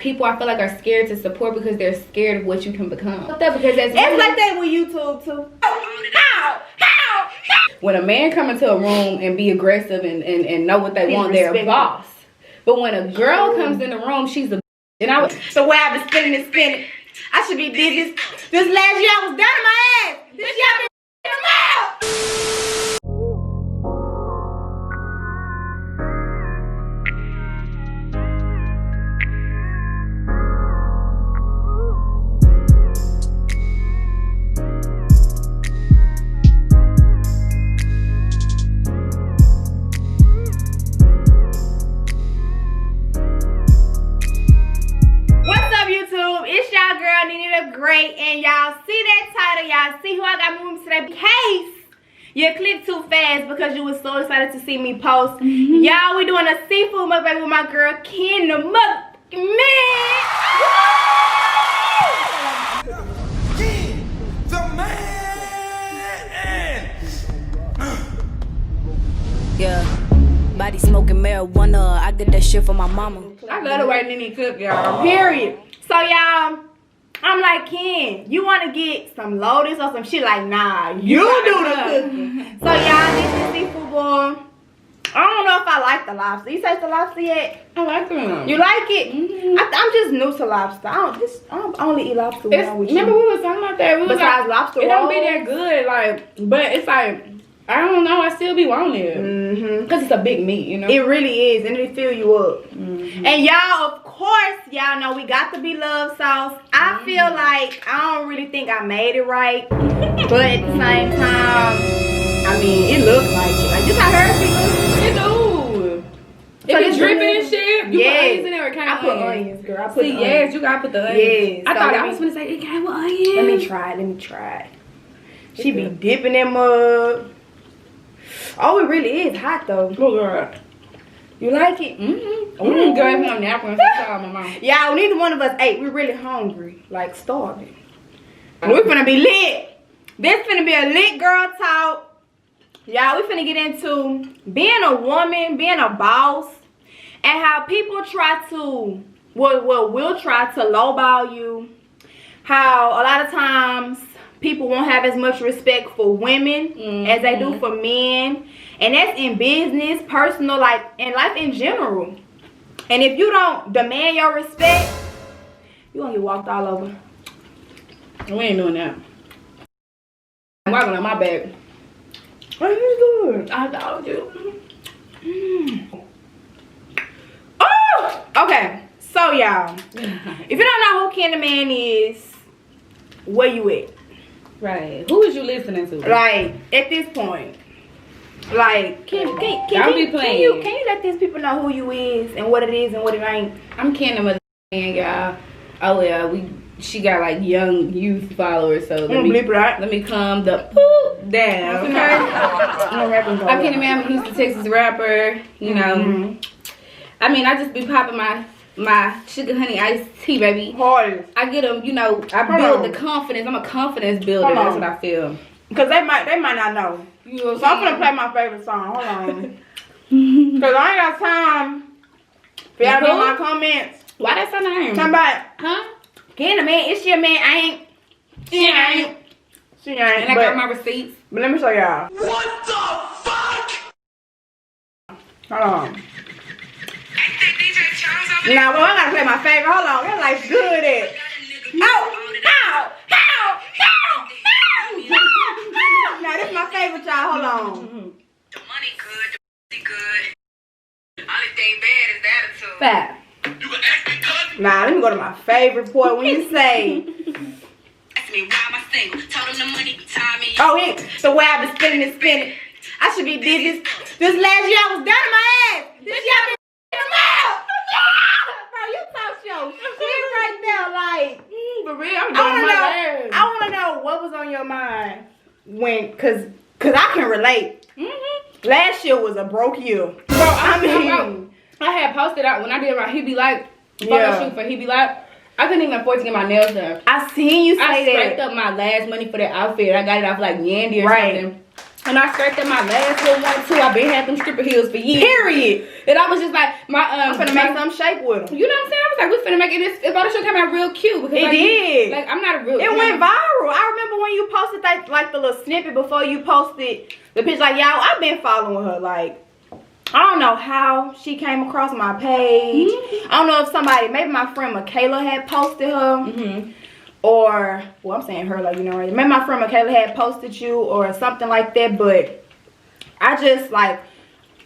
people I feel like are scared to support because they're scared of what you can become. Because that's it's like that with YouTube too. How? When a man come into a room and be aggressive and know what they want, they're a boss. But when a girl comes in the room, she's a and the way I've been spinning. I should be busy. This last year I was down in my ass. This year I've been in my mouth. It's y'all girl NeneTheGreat, and y'all see that title, y'all see who I got moving today. In case you clicked too fast because you was so excited to see me post. Y'all, we doing a seafood mukbang with my girl Kentheman. Yeah. Body smoking marijuana, I get that shit from my mama. I love the way Nene cook, y'all. Period. So y'all, I'm like, Ken, you want to get some lotus or some shit? Like, nah, you do the cooking. So y'all, this is seafood bowl. I don't know if I like the lobster. You taste the lobster yet? I like them. You like it? I'm just new to lobster. I only eat lobster when I'm with you. Remember we was talking about that? Besides lobster rolls, it don't be that good. Like, but it's like, I don't know. I still be wanting it because it's a big meat, you know. It really is, and it fill you up. And y'all, of course, y'all know we got the beloved sauce. I feel like I don't really think I made it right, but at the same time, I mean, it looks like it. Like this, I heard people. It do. So it's dripping and shit. You put onions in there, or kind of put onions, girl. I put onions. Yes, you gotta put the onions. Yes. I thought I was gonna say it came with onions. Let me try. She be dipping them up. Oh, it really is hot though. Oh, girl. You like it? Girl, if I'm napping, my mom. Y'all, neither one of us ate. We're really hungry, like starving. We're finna be lit. This finna be a lit girl talk. Y'all, we finna get into being a woman, being a boss, and how people try to, will try to lowball you. How a lot of times people won't have as much respect for women as they do for men. And that's in business, personal, like in life in general. And if you don't demand your respect, you're gonna get walked all over. We ain't doing that. I'm walking on my back. Oh, you good. I told you. Oh! Okay. So, y'all, if you don't know who Kentheman is, where you at? Right. Who is you listening to? Like, at this point. Like, can you let these people know who you is and what it is and what it ain't? I'm Kentheman, y'all. Oh yeah, she got like young youth followers, so let me calm the poop down. Okay. I'm Kentheman, I'm a Houston, Texas rapper. You know, I mean, I just be popping my sugar honey iced tea, baby. Hard. I get them, you know. I build the confidence. I'm a confidence builder. That's what I feel. Cause they might not know. You know so I'm gonna play my favorite song. Hold on. Cause I ain't got time for y'all to know my comments. Why that's her name? Come back. Huh? Kentheman, it's your man. She ain't. And I got my receipts. But let me show y'all. What the fuck? Hold on. Now, well, I gotta play my favorite. Hold on. That life's good at. Now, this is my favorite, y'all. Hold on. The money good, the pussy good. Only thing bad is the attitude. Fat. You can act me good. Nah, let me go to my favorite part. When you say, Ask me why am I single? Told him the money be timing. oh, the way I've been spinning. I should be busy. This last year I was down in my ass. This year I've been in my mouth. Bro, you talk your shit right there. Like, for real, I'm doing my ass. I want to know what was on your mind when, cause I can relate. Last year was a broke year. Bro, I had posted out when I did my He Be Like photo shoot for He Be Like. I couldn't even afford to get my nails done. I seen you say that. I scraped up my last money for that outfit. I got it off like Yandy or something. And I scraped at my last little one too. I've been had them stripper heels for years. Period. And I was just like, I'm finna make some shape with them. You know what I'm saying? I was like, we finna make it. This photo shoot came out real cute because it did. Like I'm not a real. It went viral. I remember when you posted that, like the little snippet before you posted the picture. Like y'all, I've been following her. Like I don't know how she came across my page. I don't know if somebody, maybe my friend Michaela had posted her. Or, well, I'm saying her, like, you know, right? Maybe my friend Michaela had posted you or something like that, but I just, like,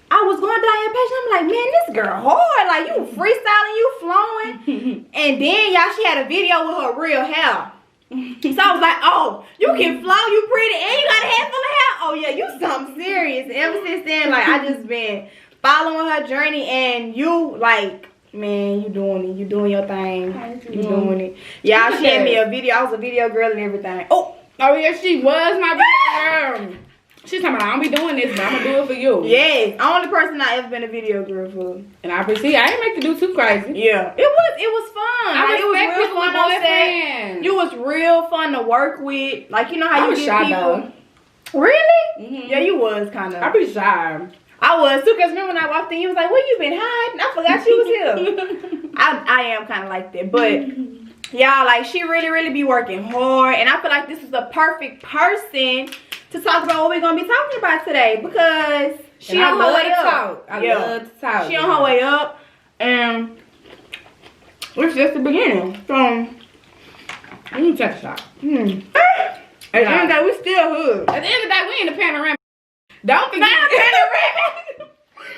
I was going down your page and I'm like, man, this girl hard. Like, you freestyling, you flowing. And then, y'all, she had a video with her real hair. So I was like, oh, you can flow, you pretty, and you got a head full of hair. Oh, yeah, you something serious. And ever since then, like, I just been following her journey, and you, like, man, you doing it. You doing your thing. You doing it. Y'all, she had me a video. I was a video girl and everything. Oh yeah, she was my video girl. She's talking about, I don't be doing this, but I'm gonna do it for you. Yes, only person I ever been a video girl for. And I appreciate. I didn't make to do too crazy. Yeah, it was fun. Like, it was real fun on set. You was real fun to work with. Like, you know how you get people. Though. Really? Yeah, you was kind of. I be shy. I was too, because remember when I walked in, you was like, where you been hiding? I forgot you was here. I am kind of like that. But, y'all, like, she really be working hard. And I feel like this is the perfect person to talk about what we're going to be talking about today. Because she on her way up. I love to talk. She on her way up. And it's just the beginning. So, let me take a shot. At the end of the day, we still hood. At the end of the day, we in the panorama. Don't forget panoramic.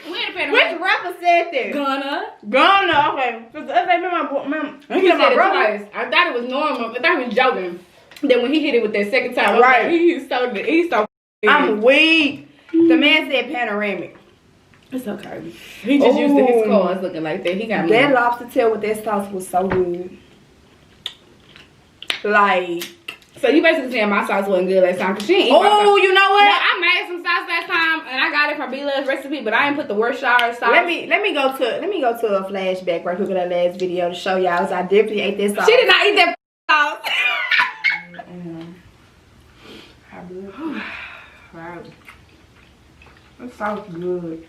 We in the panoramic. Which rapper said that? Gunna. Okay. Because I remember my brother. I thought it was normal. I thought he was joking. Then when he hit it with that second time, right? He's so. I'm weak. The man said panoramic. It's okay. He just used to his cars looking like that. He got that lobster tail with that sauce was so good. Like. So you basically saying my sauce wasn't good last time because she didn't eat my sauce. You know what? No, I made some sauce last time and I got it from B-Love's recipe, but I didn't put the Worcestershire sauce. Let me go to a flashback right quick of that last video to show y'all. I definitely ate this sauce. She did not eat that sauce. How good? Wow. That sauce is good.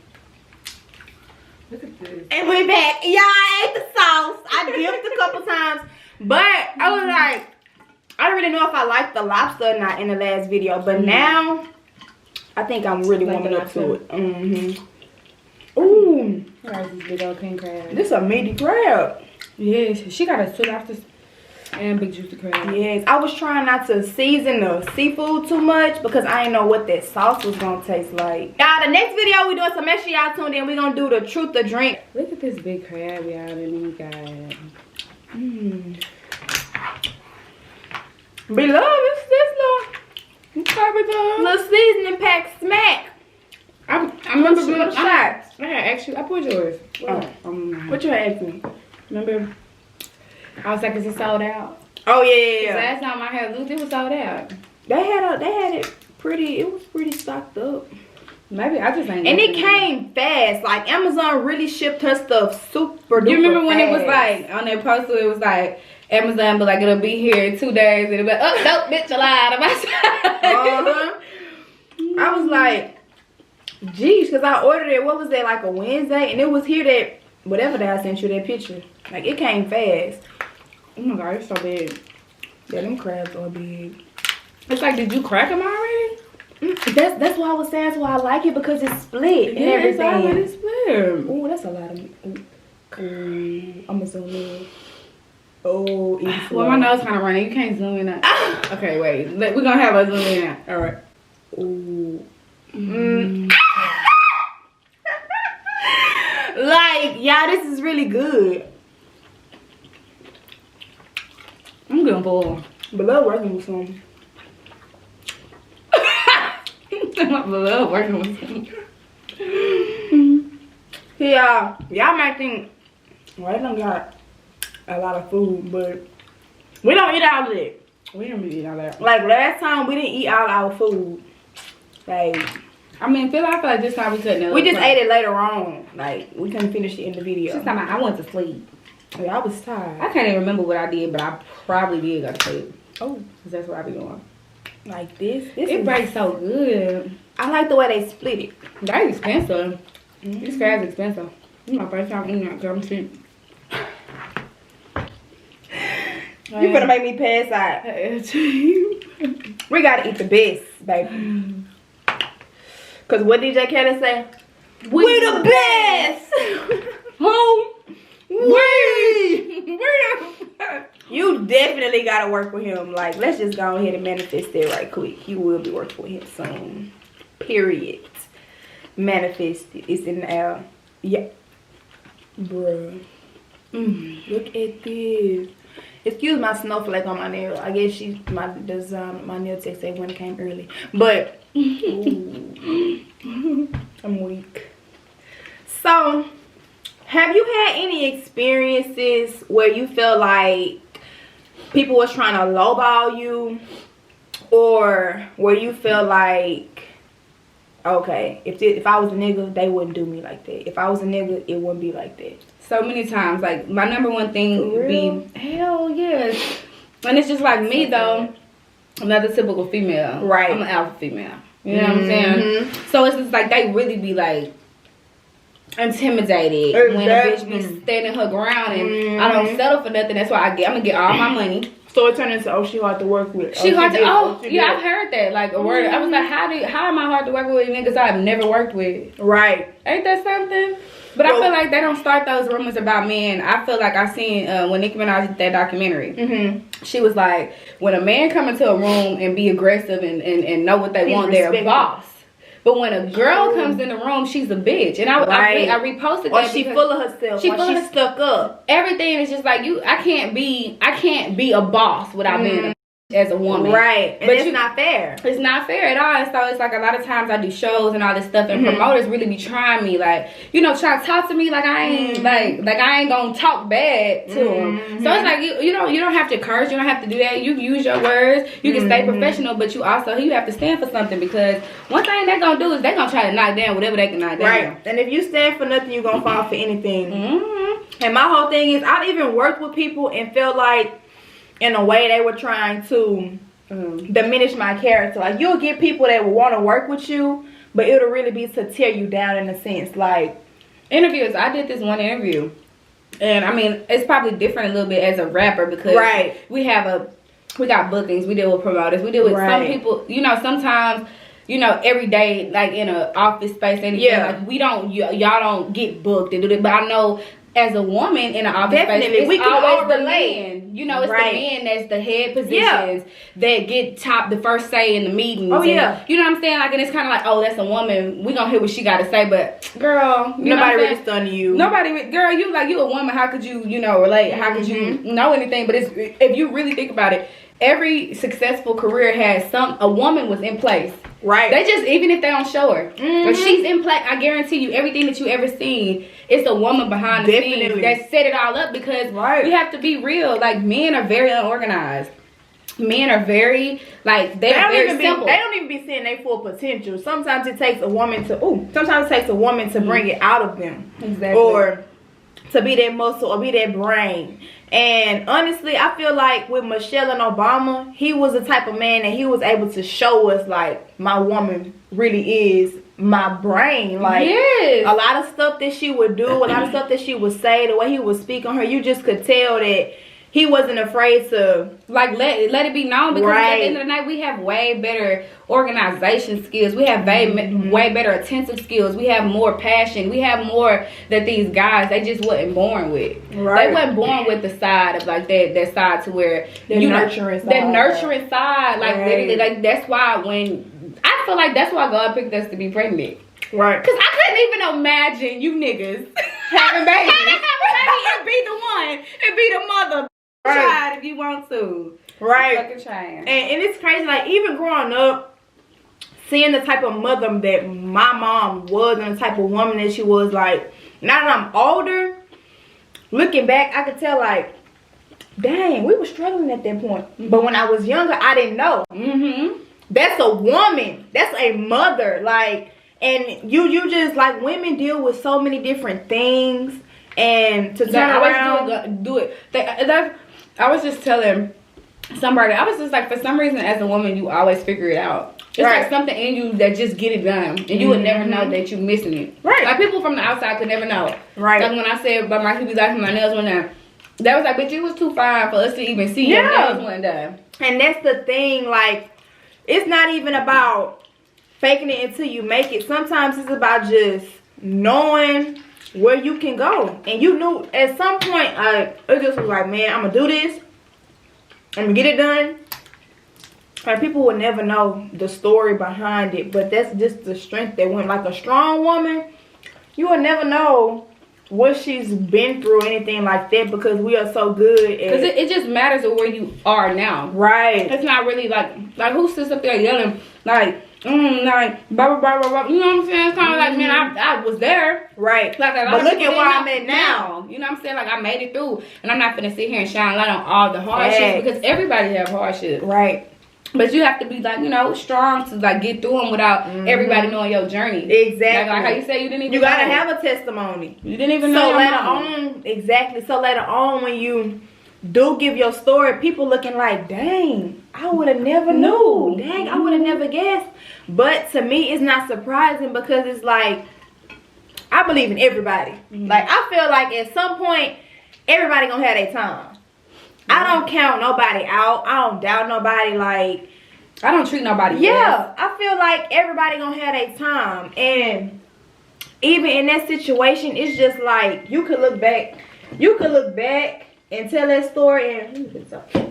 Look at this. And we're back. Y'all, I ate the sauce. I dipped a couple times, but I was like, I don't really know if I liked the lobster or not in the last video, but now I think I'm really warming up to it. Ooh, this big old king crab. This is a meaty crab. Yes, she got a 2 lobsters and big juicy crab. Yes, I was trying not to season the seafood too much because I didn't know what that sauce was gonna taste like. Y'all, the next video we doing, so make sure y'all tuned in. We're gonna do the truth or drink. Look at this big crab, y'all, that we got. Beloved, it's this little seasoning pack smack. I remember doing shots. I had asked you. I put yours. What you had asked me? Remember? I was like, is it sold out? Oh yeah. Last time I had Luke, it was sold out. They had it pretty. It was pretty stocked up. Maybe I just ain't. And it came fast. Like Amazon really shipped her stuff super duper. You remember when it was like on their poster? It was like Amazon, but like it'll be here in 2 days. It'll be like, oh nope, bitch, I lied about I was like, geez, because I ordered it. What was that, like a Wednesday? And it was here that whatever day I sent you that picture. Like it came fast. Oh my god, it's so big. Yeah, them crabs are big. It's like, did you crack them already? That's why I was saying. That's why I like it, because it's split and everything. It's already split. Oh, that's a lot of meat. I'm gonna zoom in. Oh, it's well, my nose kind of running. You can't zoom in. Okay, wait. We're gonna have a zoom in now. All right. Ooh. Like, y'all, this is really good. I'm getting full. Below working with some. Below working with some. Yeah, y'all might think, well, I don't got a lot of food, but we don't eat all of it. We don't eat all that. Like last time, we didn't eat all our food. Like, I feel like this time we couldn't. We just ate it later on. Like, we couldn't finish it in the video. She's talking about, I went to sleep. Yeah, I was tired. I can't even remember what I did, but I probably did go to sleep. Oh, because that's what I be doing. Like this It breaks so good. I like the way they split it. That's expensive. This crab's expensive. This is my first time eating that gum shit. You finna make me pass out. We gotta eat the best, baby. Cause what DJ Kelly say? We the best. Who? We. You definitely gotta work with him. Like, let's just go ahead and manifest it right quick. You will be working with him soon. Period. Manifest it. It's in the air. Yeah. Bruh. Look at this. Excuse my snowflake on my nail. I guess my nail tech say when it came early. But I'm weak. So, have you had any experiences where you feel like people was trying to lowball you, or where you feel like, okay, if I was a nigga, they wouldn't do me like that. If I was a nigga, it wouldn't be like that. So many times, like my number one thing would be hell yes, and it's just like me though. I'm not a typical female, right? I'm an alpha female. You know what I'm saying? So it's just like they really be like intimidated when a bitch be standing her ground, and I don't settle for nothing. That's why I'm gonna get all my money. So it turned into, oh, she hard to work with. She hard to, yeah, I've heard that. Like a word. I was like, how am I hard to work with niggas I've never worked with? Right. Ain't that something? But I feel like they don't start those rumors about men. I feel like I seen when Nicki Minaj did that documentary. She was like, when a man come into a room and be aggressive and know what they want, they're a boss. But when a girl comes in the room, she's a bitch. And I reposted that. Or she full of herself. She's stuck up. Everything is just like I can't be a boss without being a as a woman. Right. And it's not fair. It's not fair at all. And so it's like a lot of times I do shows and all this stuff, and promoters really be trying me, like, you know, trying to talk to me like I ain't like I ain't gonna talk bad to them. So it's like you don't have to curse, you don't have to do that. You use your words, you can stay professional, but you have to stand for something, because one thing they're gonna do is they're gonna try to knock down whatever they can knock down. Right. And if you stand for nothing, you're gonna fall for anything. And my whole thing is, I've even worked with people and felt like in a way they were trying to diminish my character. Like, you'll get people that will want to work with you, but it'll really be to tear you down in a sense. Like, interviews. I did this one interview, and I mean, it's probably different a little bit as a rapper, because we got bookings, we deal with promoters, we deal with some people, you know, sometimes, you know, every day, like in an office space, anything, like y'all don't get booked and do that. But I know as a woman in an office space, it's we can always the man. You know, it's the man that's the head positions that get the first say in the meetings. Oh, and, you know what I'm saying? Like, and it's kind of like, oh, that's a woman. We gonna hear what she got to say. But girl, nobody really stunned you. Girl, you a woman. How could you, relate? How could you know anything? But if you really think about it, every successful career has a woman was in place. Right. They just, even if they don't show her, if she's in place, I guarantee you, everything that you ever seen, it's a woman behind the scenes that set it all up, because we have to be real. Like, men are very unorganized. Men are very, like, they're very simple. They don't even be seeing their full potential. Sometimes it takes a woman to bring it out of them. Exactly. Or to be that muscle or be that brain. And honestly, I feel like with Michelle and Obama, he was the type of man that he was able to show us, like, my woman really is my brain. Like, a lot of stuff that she would do, a lot of stuff that she would say, the way he would speak on her, you just could tell that he wasn't afraid to, like, let it be known, because at the end of the night, we have way better organization skills. We have way better attentive skills. We have more passion. We have more that these guys, they just wasn't born with. They wasn't born with the side of, like, that side to where that nurturing side. Like, literally, like, that's why I feel like that's why God picked us to be pregnant. Right. Because I couldn't even imagine you niggas having babies. And be the one and be the mother. Try it if you want to. Fucking trying. And it's crazy, like, even growing up, seeing the type of mother that my mom was and the type of woman that she was, like, now that I'm older, looking back, I could tell, like, dang, we were struggling at that point. But when I was younger, I didn't know. That's a woman. That's a mother. Like, and you just, like, women deal with so many different things. And to turn around, do it. I was just telling somebody. I was just like, for some reason, as a woman, you always figure it out. It's like something in you that just get it done, and you would never know that you missing it. Right. Like people from the outside could never know. Right. Like when I said about my he be like my nails went down. That was like, bitch, you was too fine for us to even see your nails went down. And that's the thing. Like, it's not even about faking it until you make it. Sometimes it's about just knowing where you can go. And you knew at some point, it just was like, man, I'm gonna do this. I'm gonna get it done. And people will never know the story behind it, but that's just the strength that went. Like a strong woman, you will never know what she's been through, anything like that, because we are so good. Because it just matters of where you are now. Right. It's not really like who sits up there yelling like blah blah blah blah blah. You know what I'm saying? It's kind of like, man, I was there. Right. Like but look at where I'm at now. You know what I'm saying? Like I made it through, and I'm not gonna sit here and shine light on all the hardships because everybody have hardships. Right. But you have to be like, you know, strong to like get through them without everybody knowing your journey. Exactly. Like how you say you didn't even You gotta have a testimony. You didn't even know. So later on, exactly. So later on, when you do give your story, people looking like, dang, I would have never knew. Dang, I would have never guessed. But to me, it's not surprising because it's like, I believe in everybody. Like I feel like at some point, everybody gonna have their time. I don't count nobody out. I don't doubt nobody. Like, I don't treat nobody bad. I feel like everybody gonna have their time. And even in that situation, it's just like you could look back and tell that story, and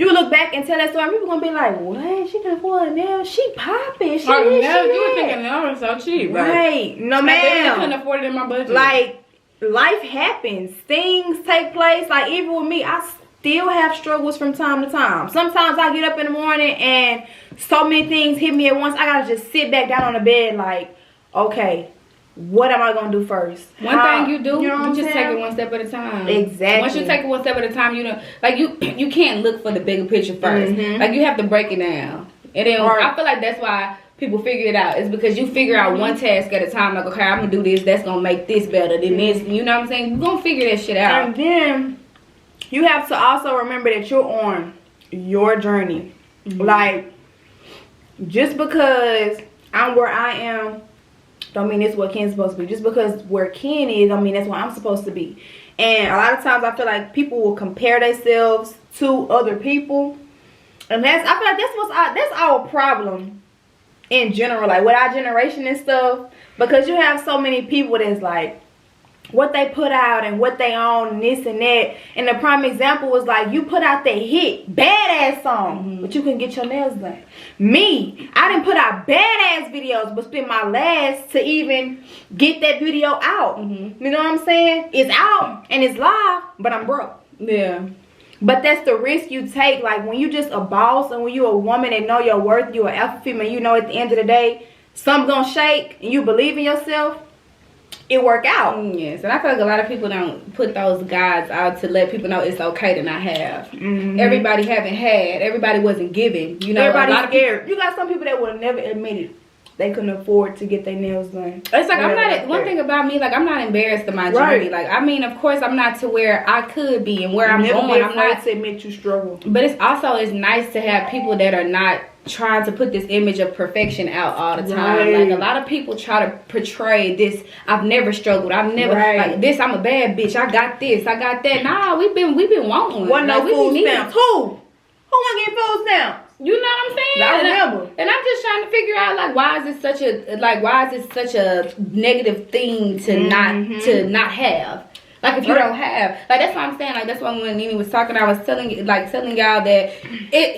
you look back and tell that story, and people gonna be like, what? She can afford a nail? She popping. She you were thinking nails are so cheap, right? No, ma'am. I couldn't afford it in my budget. Like, life happens. Things take place. Like, even with me, I still have struggles from time to time. Sometimes I get up in the morning and so many things hit me at once. I gotta just sit back down on the bed like, okay, what am I gonna do first? One thing you do, you just take it one step at a time. Exactly. Once you take it one step at a time, you know, like you can't look for the bigger picture first. Like you have to break it down. And then I feel like that's why people figure it out. It's because you figure out one task at a time. Like, okay, I'm gonna do this. That's gonna make this better than this. You know what I'm saying? You're gonna figure that shit out. And then you have to also remember that you're on your journey. Like, just because I'm where I am, don't mean it's what Ken's supposed to be. Just because where Ken is, don't mean that's where I'm supposed to be. And a lot of times I feel like people will compare themselves to other people. And I feel like that's our problem in general. Like, with our generation and stuff. Because you have so many people that's like, what they put out and what they own and this and that. And the prime example was like, you put out that hit badass song, but you couldn't get your nails done. Me, I didn't put out badass videos, but spent my last to even get that video out. You know what I'm saying? It's out and it's live, but I'm broke. Yeah. But that's the risk you take. Like, when you just a boss and when you a woman and know your worth, you an alpha female, you know at the end of the day, something's gonna shake and you believe in yourself, it work out. Yes, and I feel like a lot of people don't put those guides out to let people know it's okay to not have. Everybody haven't had. Everybody wasn't giving. You know, everybody's scared. You got some people that would have never admitted they couldn't afford to get their nails done. It's like, I'm not, one thing about me, like, I'm not embarrassed of my journey. Like, I mean, of course, I'm not to where I could be and where I'm going. I'm not to admit you struggle. But it's nice to have people that are not trying to put this image of perfection out all the time. Like, a lot of people try to portray this, I've never struggled, I've never like this, I'm a bad bitch, I got this, I got that. Nah, we've been wanting. Wasn't no food stamps. Who wanna get food stamps? You know what I'm saying? I remember. And I'm just trying to figure out, like, why is it such a negative thing to not have? Like, if you don't have, like, that's what I'm saying. Like, that's why when Nene was talking, I was telling y'all that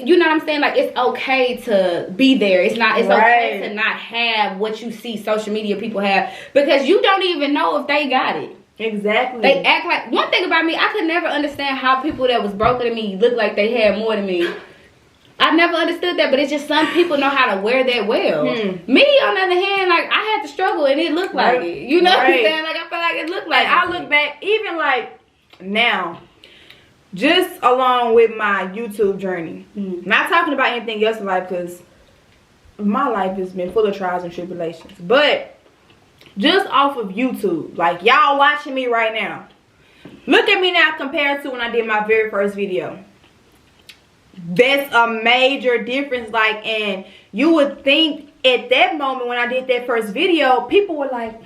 you know what I'm saying? Like, it's okay to be there. It's okay to not have what you see social media people have, because you don't even know if they got it. Exactly. They act like, one thing about me, I could never understand how people that was broker than me look like they had more than me. I never understood that, but it's just some people know how to wear that well. Me, on the other hand, like, I had to struggle and it looked like it. You know what I'm saying? Like, I feel like it looked like it. I look back, even like now, just along with my YouTube journey. Not talking about anything else in life, because my life has been full of trials and tribulations. But just off of YouTube, like, y'all watching me right now. Look at me now compared to when I did my very first video. that's a major difference. Like, and you would think at that moment when I did that first video, people were like,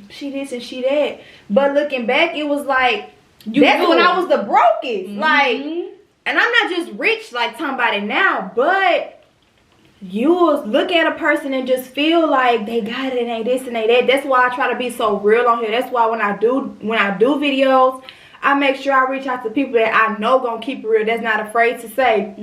she this and she that. But looking back, it was like, that's when I was the brokest. Like, and I'm not just rich like somebody now, but you will look at a person and just feel like they got it and they this and they that. That's why I try to be so real on here. That's why when I do videos, I make sure I reach out to people that I know gonna keep it real. That's not afraid to say,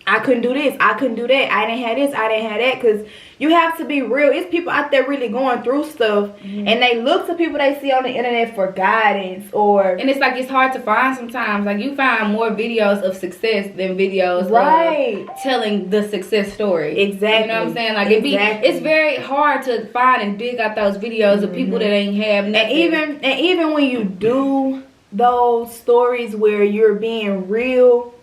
I couldn't do this, I couldn't do that, I didn't have this, I didn't have that. Because you have to be real. It's people out there really going through stuff, and they look to people they see on the internet for guidance. And it's like, it's hard to find sometimes. Like, you find more videos of success than videos of telling the success story. Exactly. You know what I'm saying? Like, it's very hard to find and dig out those videos of people that ain't have nothing. And even when you do those stories where you're being real,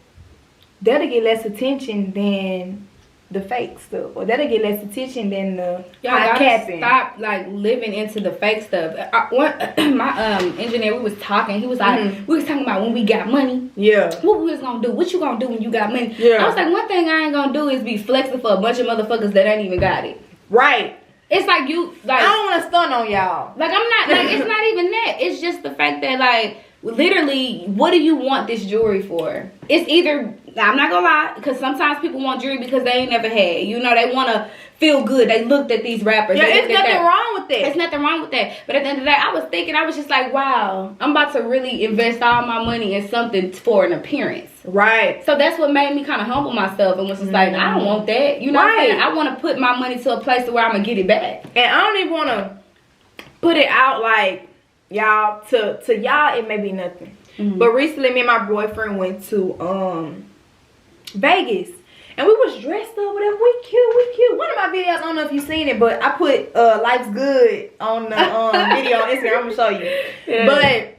that'll get less attention than the fake stuff, or that'll get less attention than the high capping. Stop like living into the fake stuff. My engineer, we was talking. He was like, we was talking about when we got money. Yeah. What we was gonna do? What you gonna do when you got money? Yeah. I was like, one thing I ain't gonna do is be flexing for a bunch of motherfuckers that ain't even got it. Right. It's like you like. I don't want to stun on y'all. Like, I'm not like, it's not even that. It's just the fact that, like, literally, what do you want this jewelry for? It's either, I'm not gonna lie, because sometimes people want jewelry because they ain't never had. You know, they want to feel good. They looked at these rappers. Yeah, it's nothing wrong with that. It's nothing wrong with that. But at the end of the day, I was thinking, I was just like, wow, I'm about to really invest all my money in something for an appearance. Right. So that's what made me kind of humble myself and was just like, I don't want that. You know what I'm saying? I want to put my money to a place where I'm going to get it back. And I don't even want to put it out like, y'all, to y'all it may be nothing, but recently me and my boyfriend went to Vegas, and we was dressed up, whatever. We cute. One of my videos, I don't know if you seen it, but I put Life's Good on the video on Instagram. I'm gonna show you. Yeah. But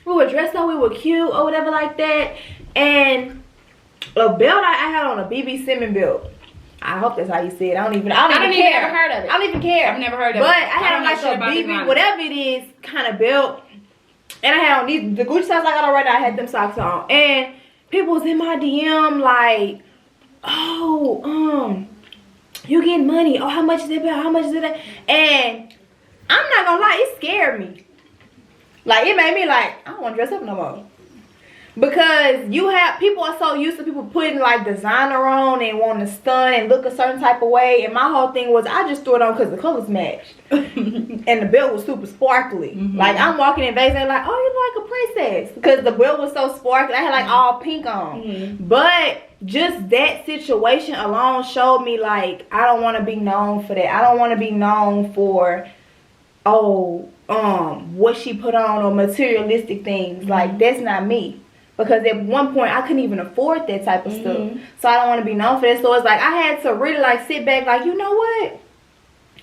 we were dressed up, we were cute or whatever like that, and a belt I had on, a BB Simmons belt. I hope that's how you say it. I don't even care. Never heard of it. I don't even care. I've never heard of it. But I had on like a BB, whatever it is, kind of belt. And I had on these, the Gucci socks I got on right now, I had them socks on. And people was in my DM like, oh, you getting money. Oh, how much is it belt? How much is it? And I'm not gonna lie, it scared me. Like, it made me like, I don't want to dress up no more. Because people are so used to people putting like designer on and wanting to stun and look a certain type of way. And my whole thing was, I just threw it on because the colors matched. And the belt was super sparkly. Like, I'm walking in Vegas and like, oh, you like a princess. Because the belt was so sparkly. I had like all pink on. But just that situation alone showed me like, I don't want to be known for that. I don't want to be known for, what she put on or materialistic things. Like, that's not me. Because at one point, I couldn't even afford that type of stuff. So I don't want to be known for that. So it's like, I had to really like sit back like, you know what?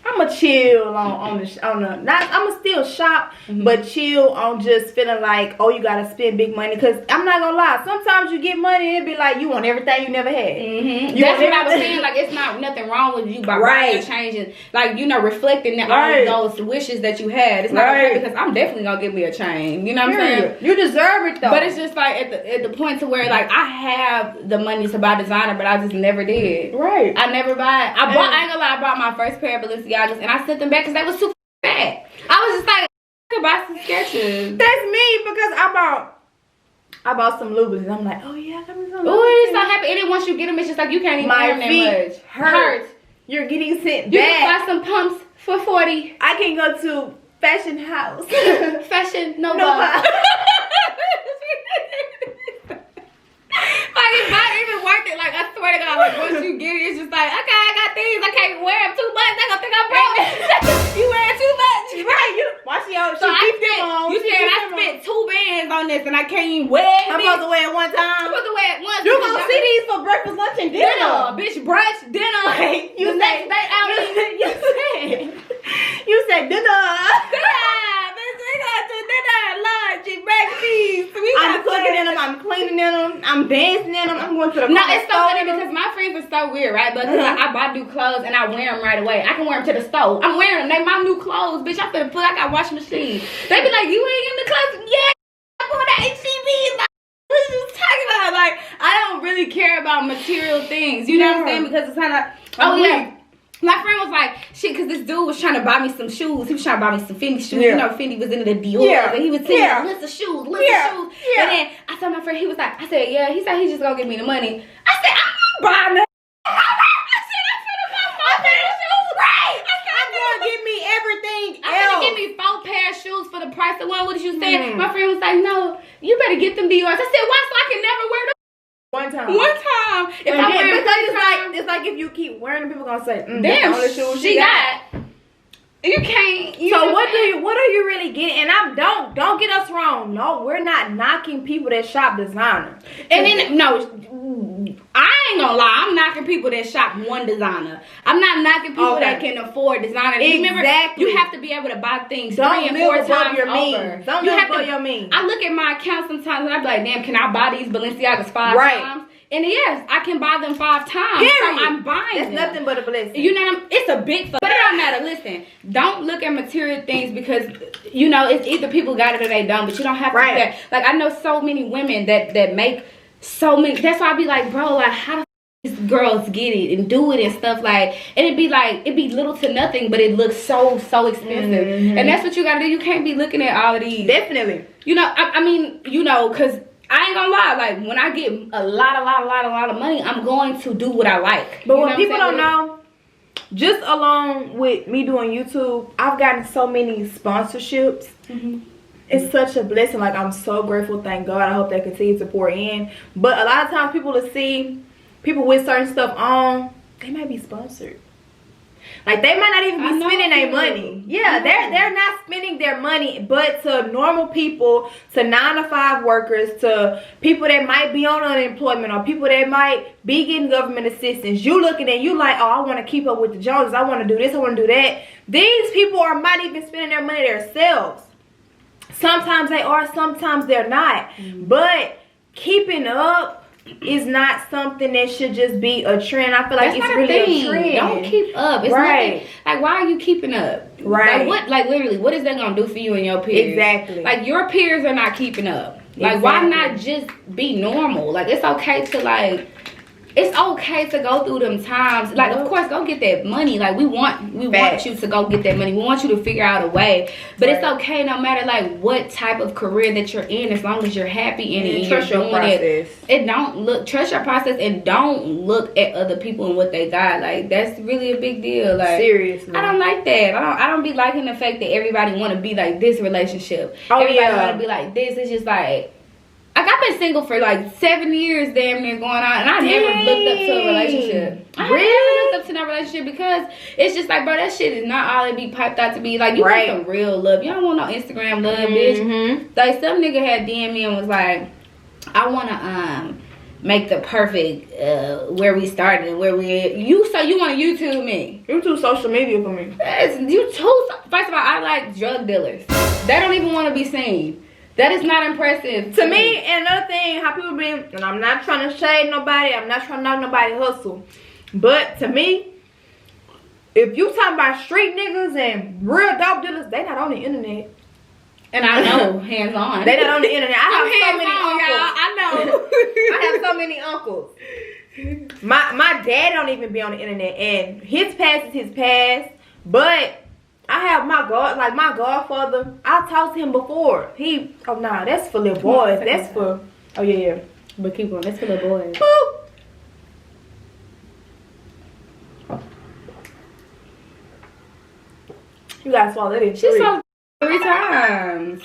I'm going to chill I'm going to still shop, but chill on just feeling like, oh, you got to spend big money. Because I'm not going to lie. Sometimes you get money and it be like, you want everything you never had. That's what I was saying. Like, it's not nothing wrong with you by buying changing. Like, you know, reflecting all those wishes that you had. It's not okay because I'm definitely going to give me a chain. You know what I'm saying? You deserve it, though. But it's just like at the point to where, like, I have the money to buy designer, but I just never did. Right. I never buy it. I ain't gonna lie, I bought my first pair of Balenciagas and I sent them back because they was too bad. I was just like, I could buy some Skechers. That's me because I bought some Louis and I'm like, oh yeah, I got me some Louis. Oh, it's so happy. And then once you get them, it's just like you can't even wear them that much. Hurt. You're getting sent back. You can buy some pumps for 40. I can go to Fashion House. Fashion Nova. Like, it's not even worth it. Like, I swear to God, like, once you get it, it's just like, okay, I got these. I can't wear them too much. They gonna think I'm broke. You wear too much. Right. Watch your, so keep them on. You said I spent 2 bands on this and I can't even wear it. I'm supposed to wear it one time. I'm supposed to wear it once. You're gonna see these for breakfast, lunch, and dinner. Bitch, brunch, dinner. Like, you the next day out. You said dinner. I'm cooking in them, I'm cleaning in them, I'm dancing in them, I'm going to the No, it's so funny because my friends are so weird, right? Because I buy new clothes and I wear them right away. I can wear them to the store. I'm wearing them. They my new clothes, bitch. I got washing machine. They be like, you ain't in the clothes? Yeah, I'm going to HCB. Like, what are you talking about? Like, I don't really care about material things. You know what I'm saying? Because it's kind of, yeah. My friend was like, shit, because this dude was trying to buy me some shoes. He was trying to buy me some Fendi shoes. You know, Fendi was into the Dior. And he was saying, list of shoes. And then I told my friend, he was like, I said, yeah. He said, he's just going to give me the money. I said, I'm not buying that. I said, I'm going to buy 4 pair of shoes. Right. I said, I'm going to give me everything else. I'm going to give me 4 pair of shoes for the price of one. What did you say? My friend was like, no, you better get them Dior's. I said, why? So I can never wear them. One time. If I wear because it's like if you keep wearing them, people gonna say, damn, the shoes she got. You can't. So what are you really getting? And don't get us wrong. No, we're not knocking people that shop designer. And then no, I ain't gonna lie. I'm knocking people that shop one designer. I'm not knocking people that can afford designer. Remember, you have to be able to buy things 3 and 4 times your over. Means. Don't live above your means. I look at my account sometimes and I be like, damn, can I buy these Balenciagas 5 times? And yes, I can buy them 5 times. Period. So I'm buying them. That's nothing but a blessing. You know, it's a big fuck. But it don't matter. Listen, don't look at material things because, you know, it's either people got it or they don't. But you don't have to do that. Like, I know so many women that make so many. That's why I be like, bro, like, how the these girls get it and do it and stuff like, and it'd be little to nothing, but it looks so expensive. And that's what you gotta do. You can't be looking at all of these. Definitely. You know, I mean, you know, because I ain't gonna lie, like when I get a lot of money, I'm going to do what I like. But what people don't know, just along with me doing YouTube, I've gotten so many sponsorships. It's such a blessing. Like, I'm so grateful. Thank God. I hope they continue to pour in. But a lot of times people will see people with certain stuff on, they might be sponsored. Like, they might not even be spending their money. Yeah, they're not spending their money, but to normal people, to 9-to-5 workers, to people that might be on unemployment, or people that might be getting government assistance, you looking and you like, oh, I want to keep up with the Joneses. I want to do this. I want to do that. These people might even spending their money themselves. Sometimes they are, sometimes they're not. But keeping up is not something that should just be a trend. I feel like it's really a trend. Don't keep up. It's nothing. Like, why are you keeping up? Right. Like literally, what is that gonna do for you and your peers? Exactly. Like, your peers are not keeping up. Like, why not just be normal? Like, it's okay to go through them times. Like, of course, go get that money. Like, we want you to go get that money. We want you to figure out a way. But it's okay no matter like what type of career that you're in, as long as you're happy in it and trust your process. Trust your process and don't look at other people and what they got. Like, that's really a big deal. Like, seriously, I don't like that. I don't be liking the fact that everybody want to be like this relationship. Everybody want to be like this. It's just like I've been single for like 7 years, damn near going on, and I never looked up to a relationship. I never looked up to no relationship because it's just like, bro, that shit is not all it be piped out to be. Like, you want some real love. You don't want no Instagram love, bitch. Like, some nigga had DM me and was like, I want to make the perfect where we started and where we at. You want to YouTube me? YouTube social media for me. First of all, I like drug dealers. They don't even want to be seen. That is not impressive to me. And another thing, how people be, and I'm not trying to shade nobody, I'm not trying to knock nobody hustle, but to me, if you talking about street niggas and real dope dealers, they not on the internet. And I know, hands on. They not on the internet. I have so many uncles. I know. I have so many uncles. My dad don't even be on the internet, and his past is his past, but I have my godfather. I talked to him before. That's for little boys. That's for, But keep going. That's for little boys. Boop. You gotta swallow that in. She saw 3 times.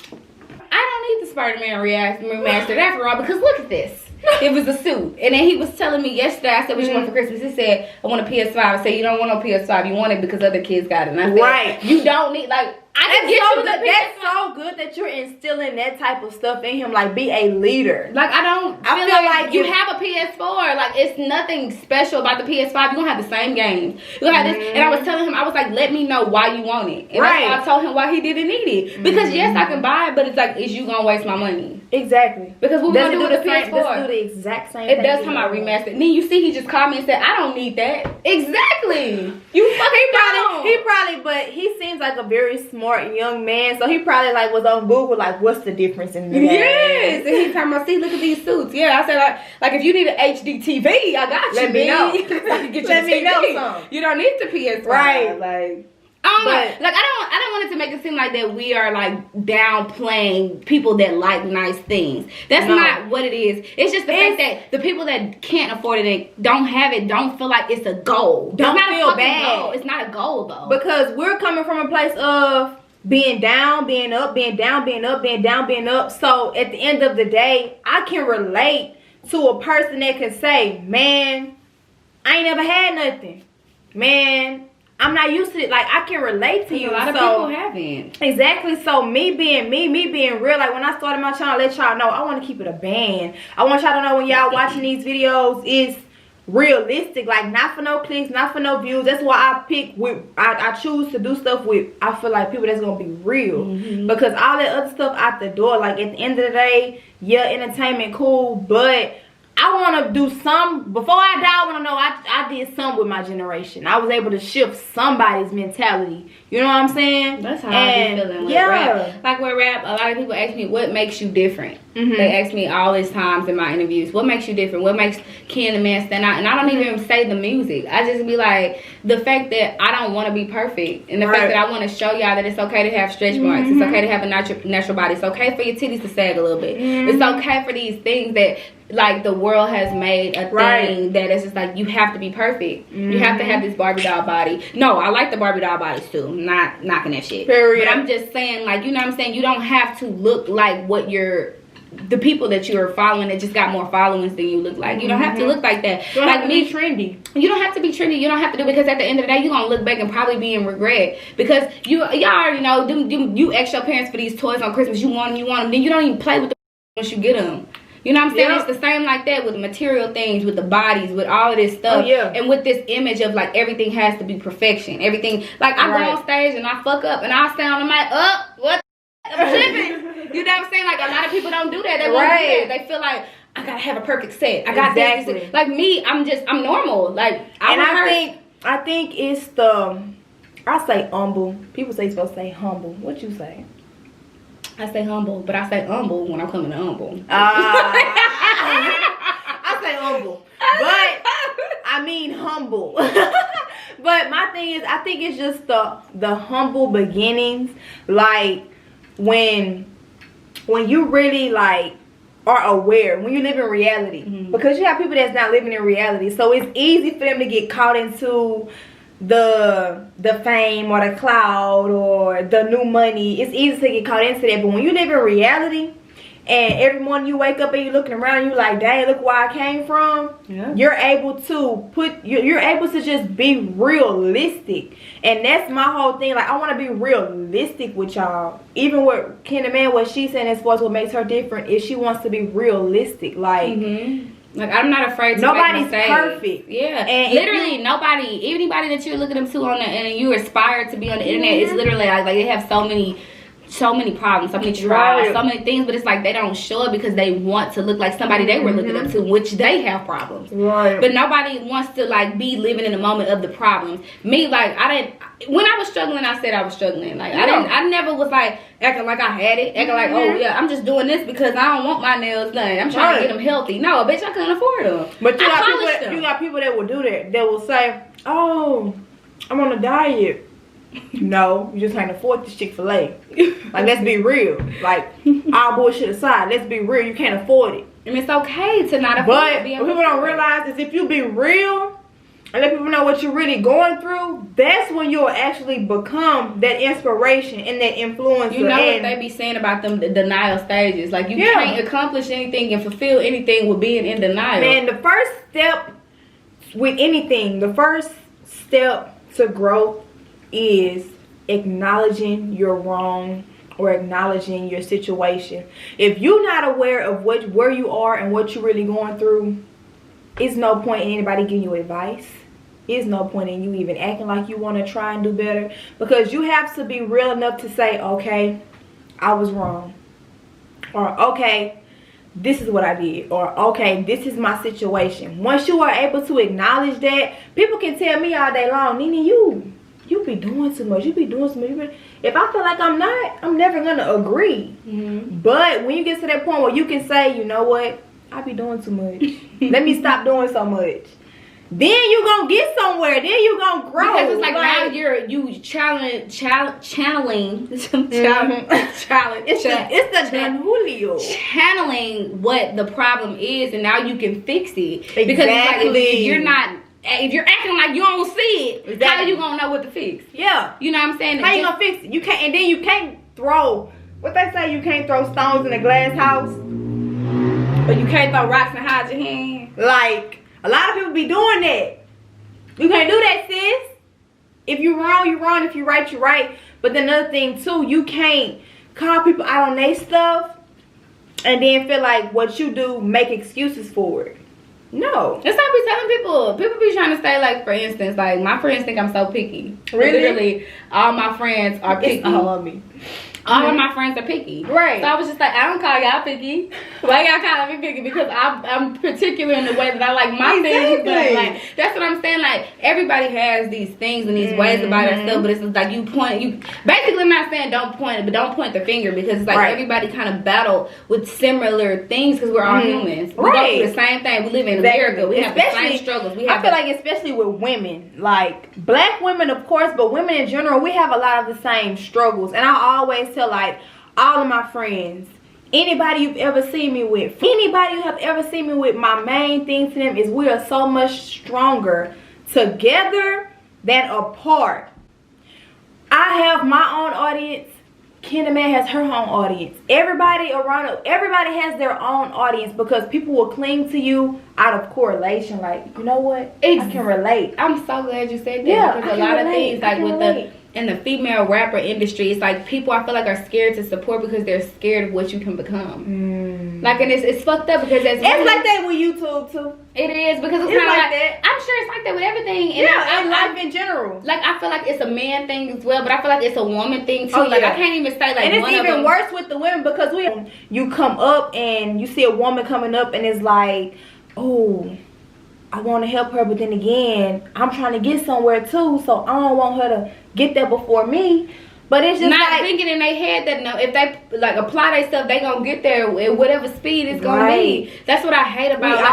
I don't need the Spider-Man remastered after all, because look at this. It was a suit. And then he was telling me yesterday, I said, what you want for Christmas? He said, I want a PS5. I said, you don't want no PS5. You want it because other kids got it. And I said, you don't need, like, that's so good that you're instilling that type of stuff in him. Like, be a leader. Like, I feel like you have a PS4. Like, it's nothing special about the PS5. You're going to have the same games. You're going to have this. And I was telling him, I was like, let me know why you want it. And that's why I told him why he didn't need it. Because, yes, I can buy it, but it's like, is you going to waste my money? Exactly. Because what we're gonna do with the PS4? Let's do the exact same it thing. It does come out remastered. Then you see he just called me and said, I don't need that. Exactly. You fucking he probably, but he seems like a very smart young man. So he probably like was on Google like, what's the difference in that? Yes. And he's talking about, see, look at these suits. Yeah, I said like if you need an HD TV, I got you. Let me know. Let me know some. You don't need the PS5. Right. Like. Like I don't want it to make it seem like that we are like downplaying people that like nice things. That's not what it is. It's just the fact that the people that can't afford it and don't have it don't feel like it's a goal. Don't feel bad. Goal. It's not a goal though. Because we're coming from a place of being down, being up, being down, being up, being down, being up. So at the end of the day, I can relate to a person that can say, man, I ain't never had nothing. Man, I'm not used to it. Like, I can relate to you. A lot of people haven't. Exactly. So, me being real, like, when I started my channel, I let y'all know, I want to keep it a band. I want y'all to know when y'all watching these videos, it's realistic. Like, not for no clicks, not for no views. That's why I choose to do stuff with, I feel like, people that's going to be real. Because all that other stuff out the door, like, at the end of the day, yeah, entertainment, cool, but I want to do some, before I die, I want to know I did some with my generation. I was able to shift somebody's mentality. You know what I'm saying? That's how I be feeling with rap. Like with rap, a lot of people ask me, what makes you different? They ask me all these times in my interviews, what makes you different? What makes Kentheman stand out? And I don't even say the music. I just be like, the fact that I don't want to be perfect. And the fact that I want to show y'all that it's okay to have stretch marks. It's okay to have a natural body. It's okay for your titties to sag a little bit. It's okay for these things that, like, the world has made a thing that it's just like, you have to be perfect. You have to have this Barbie doll body. No, I like the Barbie doll bodies too. Not knocking that shit. Period. But I'm just saying, like, you know what I'm saying? You don't have to look like what the people that you are following that just got more followers than you look like. You don't have to look like that. You don't have to be trendy. You don't have to be trendy. You don't have to do, because at the end of the day, you're going to look back and probably be in regret. Because y'all already know, you ask your parents for these toys on Christmas. You want them. Then you don't even play with them once you get them. You know what I'm saying? It's the same like that with material things, with the bodies, with all of this stuff. And with this image of like everything has to be perfection. Everything, like I go on stage and I fuck up and I sound, I'm like, what? I'm tripping. You know what I'm saying? Like a lot of people don't do that. They won't do that. They feel like, I gotta have a perfect set. I got this. Like me, I'm normal. Like I think it's I say humble. People say you're supposed to say humble. What you say? I say humble, but I say humble when I'm coming to humble. I say humble, but I mean humble. But my thing is, I think it's just the humble beginnings. Like when you really like are aware, when you live in reality, because you have people that's not living in reality, so it's easy for them to get caught into the fame or the cloud or the new money. It's easy to get caught into that. But when you live in reality and every morning you wake up and you're looking around and you like, dang, look where I came from, you're able to just be realistic. And that's my whole thing. Like, I want to be realistic with y'all. Even with Kentheman, what she's saying as far as what makes her different is she wants to be realistic. Like, like, I'm not afraid to nobody's make mistakes. Perfect. Yeah. And literally nobody, anybody that you're looking up to on the, and you aspire to be on the internet, it's literally like they have so many problems, so many trials, so many things, but it's like they don't show it because they want to look like somebody they were looking up to, which they have problems. But nobody wants to like be living in the moment of the problems. Me, like, when I was struggling, I said I was struggling. Like, I never was like acting like I had it, acting like, oh yeah, I'm just doing this because I don't want my nails done. I'm trying to get them healthy. No, bitch, I couldn't afford them. But you got people that will do that. That will say, oh, I'm on a diet. No, you just can't afford this Chick-fil-A. Like, let's be real. Like, all bullshit aside, let's be real. You can't afford it. And it's okay to not afford it. But what people don't realize is if you be real and let people know what you're really going through, that's when you'll actually become that inspiration and that influencer. You know what they be saying about them, the denial stages. Like, you can't accomplish anything and fulfill anything with being in denial. Man, the first step with anything, the first step to growth is acknowledging your wrong or acknowledging your situation. If you're not aware of where you are and what you're really going through, it's no point in anybody giving you advice. It's no point in you even acting like you want to try and do better, because you have to be real enough to say, okay, I was wrong, or okay, this is what I did, or okay, this is my situation. Once you are able to acknowledge that, people can tell me all day long, Nene, you be doing too much. You be doing too much. If I feel like I'm not, I'm never gonna agree. But when you get to that point where you can say, you know what, I be doing too much. Let me stop doing so much. Then you gonna get somewhere. Then you gonna grow. Because it's like now you channeling. It's the Dan Julio. Channeling what the problem is, and now you can fix it. Exactly. Because it's like if you're acting like you don't see it, exactly. how you gonna know what to fix? Yeah. You know what I'm saying? How you gonna fix it? You can't, and then you can't throw, what they say, you can't throw stones in a glass house. But you can't throw rocks and hide your hand. Like, a lot of people be doing that. You can't do that, sis. If you're wrong, you're wrong. If you're right, you're right. But then another thing too, you can't call people out on their stuff and then feel like what you do, make excuses for it. No. That's what I be telling people. People be trying to say, like, for instance, like, my friends think I'm so picky. Really? Literally, all my friends are picky. It's all of me. All of my friends are picky. Right. So I was just like, I don't call y'all picky. Why y'all calling me picky? Because I'm particular in the way that I like my things. But like, that's what I'm saying. Like, everybody has these things and these ways about themselves, but it's just like you basically, I'm not saying don't point it, but don't point the finger, because it's like everybody kind of battle with similar things because we're all humans. We go through the same thing. We live in America. We have the same struggles. I feel like especially with women, like black women, of course, but women in general, we have a lot of the same struggles. And I always tell, like, all of my friends, anybody you've ever seen me with, anybody you have ever seen me with, my main thing to them is we are so much stronger together than apart. I have my own audience. Kentheman has her own audience. Everybody has their own audience, because people will cling to you out of correlation. Like, you know what? I can relate. I'm so glad you said that. Yeah, because a lot of things, like in the female rapper industry, it's like people, I feel like, are scared to support because they're scared of what you can become. Like, and it's fucked up, because it's like that with YouTube too. It is, because it's kind of like that. I'm sure it's like that with everything. And and life in general. Like, I feel like it's a man thing as well, but I feel like it's a woman thing too. Like, I can't even say like. And it's even worse with the women, because you come up and you see a woman coming up and it's like, oh, I want to help her, but then again, I'm trying to get somewhere too, so I don't want her to get there before me. But it's just not like, thinking in their head that, no, if they like apply their stuff, they gonna get there at whatever speed it's gonna be. That's what I hate about. Like,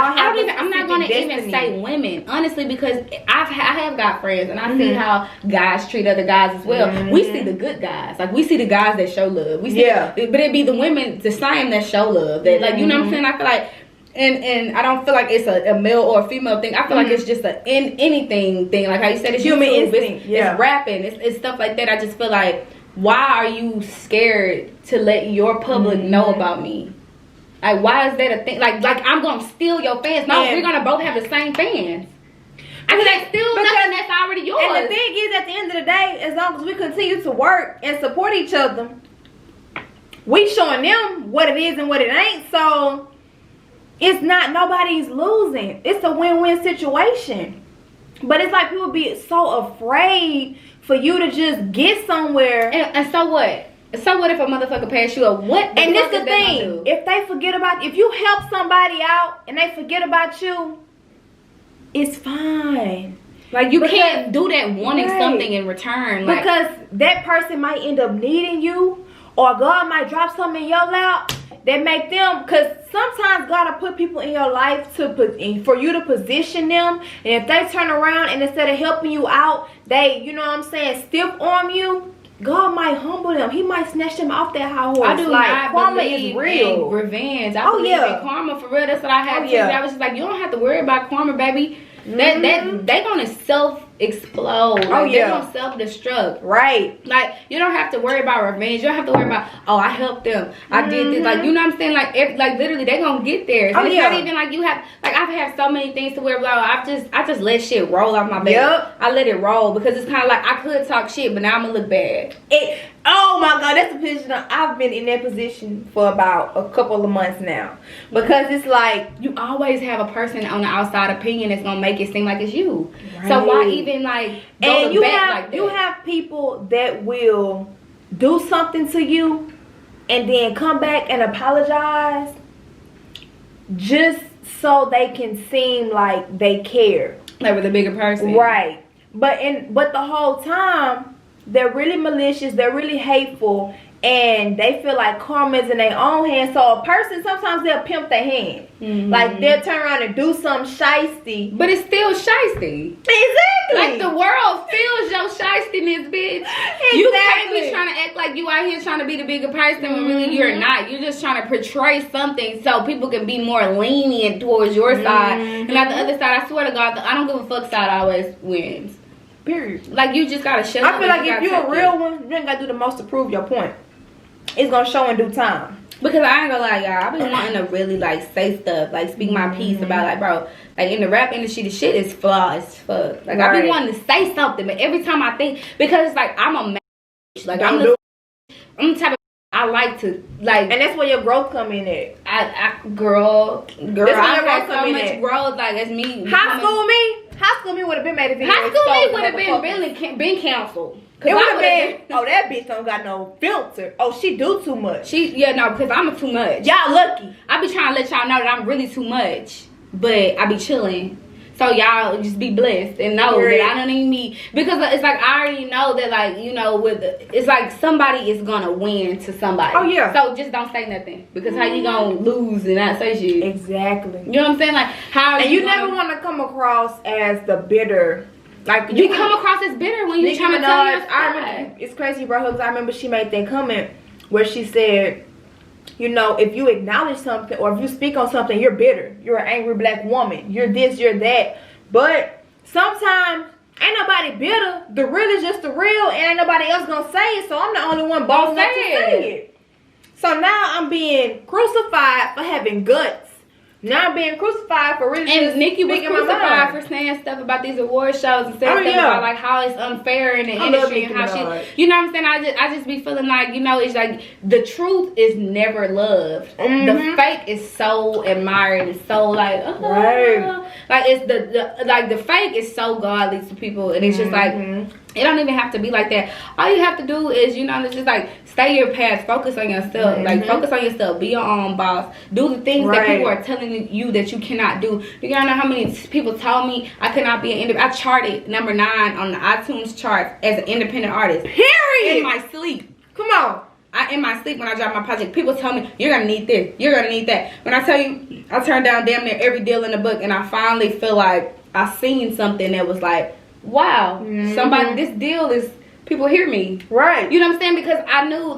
I'm not gonna even say women, honestly, because I have got friends and I see how guys treat other guys as well. We see the good guys, like we see the guys that show love. We see, but it be the women the same that show love. That, like, you know what I'm saying? I feel like. And I don't feel like it's a male or a female thing. I feel like it's just anything thing. Like how you said, it's human YouTube, instinct. It's rapping. It's stuff like that. I just feel like, why are you scared to let your public know about me? Like, why is that a thing? Like I'm gonna steal your fans. No, we're gonna both have the same fans. I mean, that's still nothing that's already yours. And the thing is, at the end of the day, as long as we continue to work and support each other, we showing them what it is and what it ain't. So it's not, nobody's losing. It's a win-win situation. But it's like people be so afraid for you to just get somewhere. And so what? So what if a motherfucker pass you up? What? And this the thing. If they forget about, if you help somebody out and they forget about you, it's fine. Like, you can't do that wanting something in return. Like, because that person might end up needing you, or God might drop something in your lap that make them, because sometimes God will put people in your life for you to position them, and if they turn around and instead of helping you out, they, you know what I'm saying, stiff arm you, God might humble them. He might snatch them off that high horse. I do not karma believe is real. in revenge. I believe in karma, for real. That's what I had to. I was just like, you don't have to worry about karma, baby. That they gonna self-explode. Like, they're gonna self-destruct. Right. Like, you don't have to worry about revenge. You don't have to worry about, oh, I helped them, I did this. Like, you know what I'm saying? Like literally, they gonna get there. So it's not even like you have, like, I've had so many things to where, like, I just let shit roll off my back. I let it roll, because it's kind of like, I could talk shit, but now I'm gonna look bad. Oh my God, that's a position. I've been in that position for about a couple of months now, because it's like, you always have a person on the outside opinion that's gonna make it seem like it's you. Right. So why even like go and you back like that? You have people that will do something to you and then come back and apologize just so they can seem like they care. Like with a bigger person. Right. But the whole time, they're really malicious, they're really hateful, and they feel like karma's in their own hands. So a person, sometimes they'll pimp their hand. Like they'll turn around and do something shiesty. But it's still shiesty. Exactly. Like the world feels your shiestiness, bitch. Exactly. You can't be trying to act like you out here trying to be the bigger person when really you're not. You're just trying to portray something so people can be more lenient towards your side. And at the other side, I swear to God, I don't give a fuck side always wins. Period. Like you just gotta shut up. I feel like if you're a real one, you ain't gotta do the most to prove your point. It's gonna show in due time. Because I ain't gonna lie, y'all, I've been wanting to really like say stuff, like speak my piece about like, bro, like in the rap industry, the shit is flawed as fuck. Like I've been wanting to say something, but every time I think, because like I'm a man, like I'm the type of I like to like, and that's where your growth come in at. Girl, that's I had so much growth. Like it's me. High school me would have been made a video. High school me would have been canceled. It would have been, oh, that bitch don't got no filter. Oh, she do too much. Because I'm too much. Y'all lucky. I be trying to let y'all know that I'm really too much, but I be chilling. So y'all just be blessed and know that I don't even need, because it's like I already know that, like, you know, it's like somebody is gonna win to somebody. Oh yeah. So just don't say nothing, because how you gonna lose and not say shit? Exactly. You know what I'm saying? Like how? And you never want to come across as the bitter. Like you come across as bitter when you trying to tell your side. I remember, it's crazy, bro, because I remember she made that comment where she said, you know, if you acknowledge something or if you speak on something, you're bitter. You're an angry black woman. You're this, you're that. But sometimes ain't nobody bitter. The real is just the real, and ain't nobody else gonna say it. So I'm the only one bold enough to say it. So now I'm being crucified for having guts. Now I'm being crucified for really. And Nikki was crucified for saying stuff about these award shows and saying stuff about like how it's unfair in the industry and how she, you know what I'm saying? I just be feeling like, you know, it's like the truth is never loved. The fake is so admired. It's so like, like it's the fake is so godly to people, and it's just like it don't even have to be like that. All you have to do is, you know, it's just like stay your path, focus on yourself, like focus on yourself, be your own boss, do the things that people are telling you that you cannot do. You gotta know how many people told me I could not be an independent. I charted number 9 on the iTunes chart as an independent artist. Period. In my sleep. Come on. In my sleep when I dropped my project, people tell me you're gonna need this, you're gonna need that. When I tell you, I turned down damn near every deal in the book, and I finally feel like I seen something that was like, wow, somebody, this deal is, people hear me. Right. You know what I'm saying? Because I knew.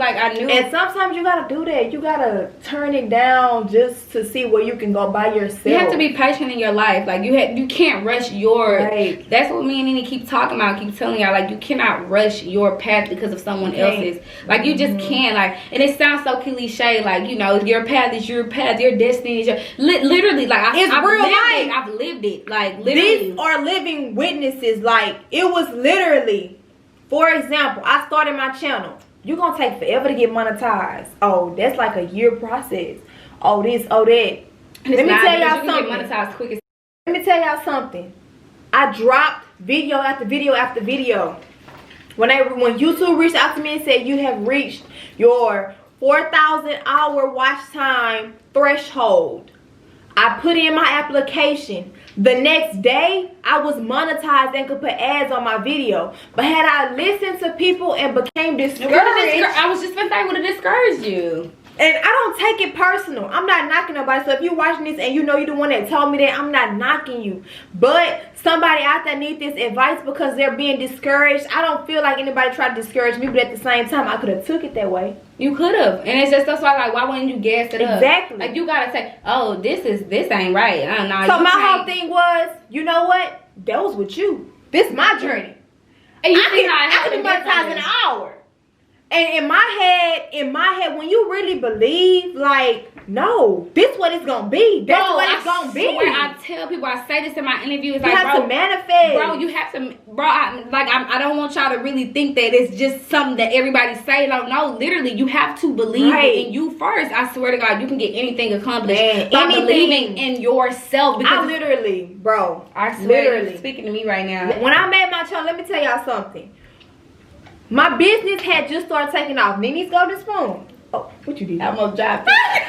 And sometimes you gotta do that. You gotta turn it down just to see where you can go by yourself. You have to be patient in your life. Like you can't rush your. Right. That's what me and Nene keep talking about. Keep telling y'all, like, you cannot rush your path because of someone else's. Like you just can't. Like, and it sounds so cliche. Like, you know, your path is your path. Your destiny is your. Literally, like I've real life. I've lived it. Like literally. These are living witnesses. Like it was literally. For example, I started my channel. You're going to take forever to get monetized. Oh, that's like a year process. Oh, this, oh, that. Let me tell y'all something. Monetized quick as Let me tell y'all something. I dropped video after video after video. When YouTube reached out to me and said, you have reached your 4,000 hour watch time threshold, I put in my application. The next day, I was monetized and could put ads on my video. But had I listened to people and became discouraged, I was just gonna say, would have discouraged you. And I don't take it personal. I'm not knocking nobody. So if you're watching this and you know you're the one that told me that, I'm not knocking you. But somebody out there needs this advice because they're being discouraged. I don't feel like anybody tried to discourage me, but at the same time, I could have took it that way. You could have. And it's just, that's why, like, why wouldn't you gas it up? Exactly. Like, you gotta say, oh, this ain't right. I don't know. So my whole thing was, you know what? That was with you. This is my journey. And you I could be monetized in an hour. And in my head, when you really believe, like, no, this what it's gonna be. That's what it's gonna be. I tell people, I say this in my interviews, you have to manifest. Bro, you have to, I don't want y'all to really think that it's just something that everybody say. Like, no, literally, you have to believe in you first. I swear to God, you can get anything accomplished by believing in yourself. Because I literally, bro, I swear, you're speaking to me right now. When I made my channel, let me tell y'all something. My business had just started taking off. Nene's Golden Spoon. Oh, what you did? I'm gonna drop it.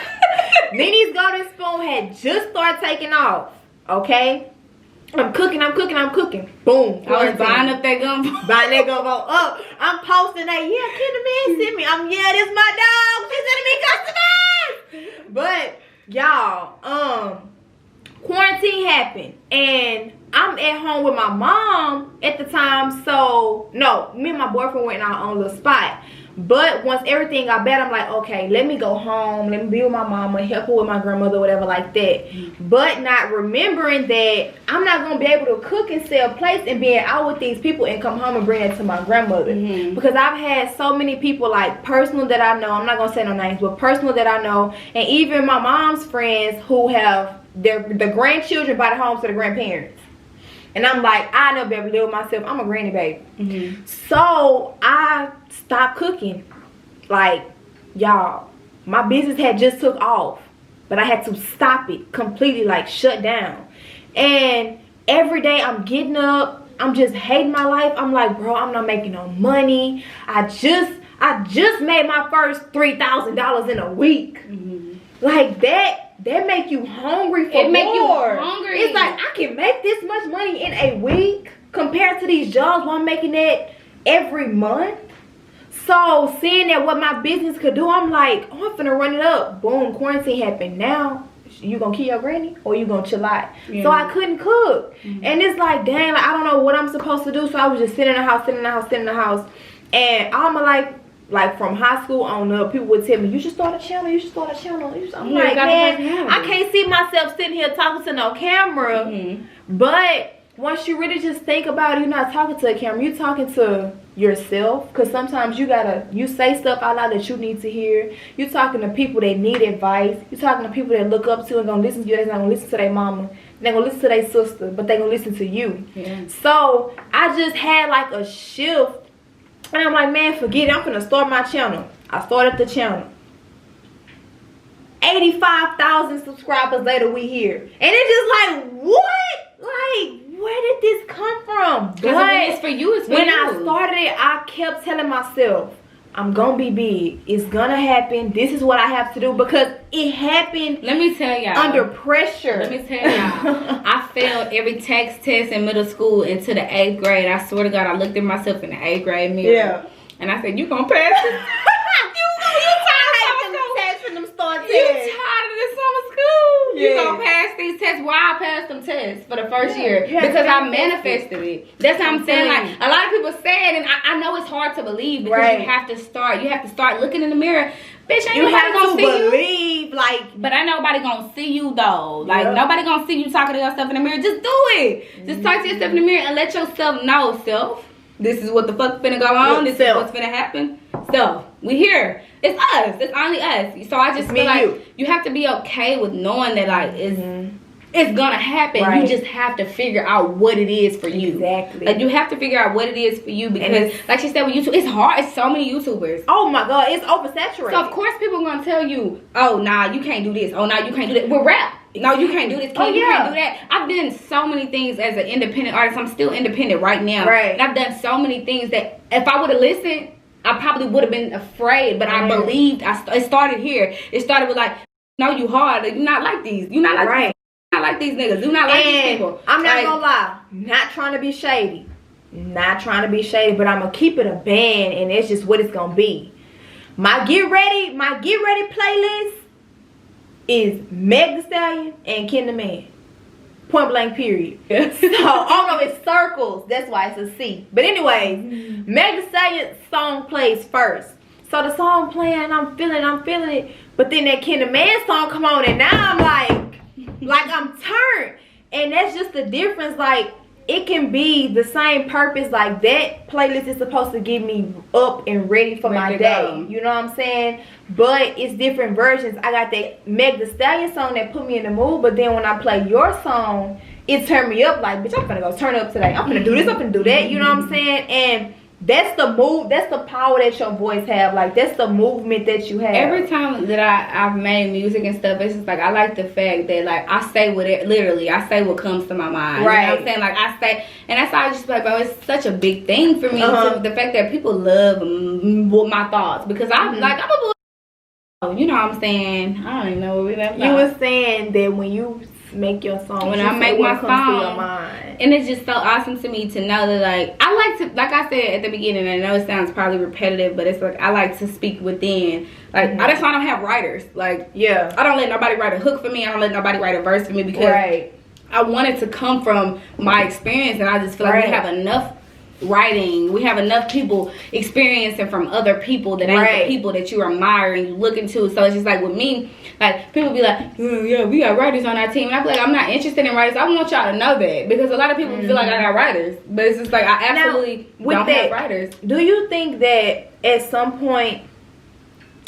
Nene's golden spoon had just started taking off. Okay? I'm cooking. Boom. I was buying up that gumbo. Buying that gumbo up. I'm posting that, yeah, Kentheman sent me. Yeah, this my dog. She's sending me customers. But, y'all, quarantine happened. And I'm at home with my mom at the time. So, no, me and my boyfriend went in our own little spot. But once everything got bad, I'm like, okay, let me go home. Let me be with my mama, help her with my grandmother, whatever like that. But not remembering that I'm not going to be able to cook and sell plates and being out with these people and come home and bring it to my grandmother. Because I've had so many people, like, personal that I know. I'm not going to say no names, but personal that I know. And even my mom's friends who have the grandchildren by the homes to the grandparents. And I'm like, I never be able to live with myself. I'm a granny baby. So I stopped cooking. Like, y'all, my business had just took off. But I had to stop it completely, like shut down. And every day I'm getting up. I'm just hating my life. I'm like, bro, I'm not making no money. I just made my first $3,000 in a week. Like that make you hungry for more. It make you hungry. It's like, I can make this much money in a week compared to these jobs where I'm making that every month. So seeing that what my business could do, I'm like, oh, I'm finna run it up. Boom, quarantine happened. Now, you gonna kill your granny or you gonna chill out? So I couldn't cook. And it's like, dang, like, I don't know what I'm supposed to do. So I was just sitting in the house. And I'm like from high school on up, people would tell me, you should start a channel. I'm like, man, I can't see myself sitting here talking to no camera. But once you really just think about it, you're not talking to a camera, you're talking to yourself. Because sometimes you say stuff out loud that you need to hear. You're talking to people that need advice. You're talking to people that look up to and gonna listen to you. They're not gonna listen to their mama. They're gonna listen to their sister, but they're gonna listen to you. So I just had like a shift. And I'm like, man, forget it. I'm gonna start my channel. I started the channel. 85,000 subscribers later, we here. And it's just like, what? Like, where did this come from? But it's for you, it's for when you. I started it, I kept telling myself, I'm gonna be big. It's gonna happen. This is what I have to do, because it happened. Let me tell y'all. Under pressure. Let me tell y'all. I failed every text test in middle school into the 8th grade. I swear to God, I looked at myself in the 8th grade mirror. And I said, you gonna pass it? You tired of this summer school? You gonna pass these tests? Why I passed them tests for the first year? Because I manifested it. That's what I'm saying. Like, a lot of people say it, and I know it's hard to believe, because you have to start looking in the mirror. Bitch, ain't nobody gonna see you. Like, but ain't nobody gonna see you though. Like, nobody gonna see you talking to yourself in the mirror. Just do it. Just talk to yourself in the mirror and let yourself know, self, this is what the fuck finna go on. This is what's finna happen. So, we here. It's us. It's only us. So I just feel like you have to be okay with knowing that, like, it's gonna happen. You just have to figure out what it is for you. Exactly. Like, you have to figure out what it is for you, because like she said with YouTube, it's hard. It's so many YouTubers. Oh my God, it's oversaturated. So of course people are gonna tell you, oh nah, you can't do this. Oh nah, you can't do that. With rap, no, you can't do this. You can't do that. I've done so many things as an independent artist. I'm still independent right now. And I've done so many things that if I would have listened, I probably would have been afraid. But I believed. It started here. It started with like, no, you hard. Like, you're not like these. You're not like these. Not like these niggas. Do not like these people. I'm not gonna lie. Not trying to be shady. But I'm gonna keep it a band, and it's just what it's gonna be. My get ready playlist is Meg Thee Stallion and Kentheman. Point blank, period. So oh no, it's circles. That's why it's a C. But anyways, Meg Thee Stallion's song plays first. So the song playing, I'm feeling it. But then that Kentheman song come on, and now I'm like I'm turned. And that's just the difference. Like, it can be the same purpose. Like, that playlist is supposed to get me up and ready for my day. You know what I'm saying? But it's different versions. I got that Meg Thee Stallion song that put me in the mood, but then when I play your song, it turned me up. Like, bitch, I'm finna go turn up today. I'm finna do this, I'm finna do that. You know what I'm saying? And that's the move. That's the power that your voice have. Like, that's the movement that you have. Every time that I've made music and stuff, it's just like, I like the fact that, like, I say what it literally, I say what comes to my mind. Right. You know what I'm saying? Like, I say, and that's why I just like, bro, it's such a big thing for me. The fact that people love my thoughts, because I'm like, I'm a You know what I'm saying? I don't even know what we left You off. was saying that when you make your song, When I make my song, mind. and it's just so awesome to me to know that, like, I like to, like I said at the beginning, I know it sounds probably repetitive, but it's like I like to speak within. Like, that's why I don't have writers. Like, yeah, I don't let nobody write a hook for me. I don't let nobody write a verse for me because I want it to come from my experience, and I just feel like we have enough writing, we have enough people experiencing from other people that ain't the people that you admire and you look into. So it's just like with me, like people be like, yeah, we got writers on our team, and I be like, I'm not interested in writers. I want y'all to know that, because a lot of people feel like I got writers, but it's just like I absolutely don't have writers. Do you think that at some point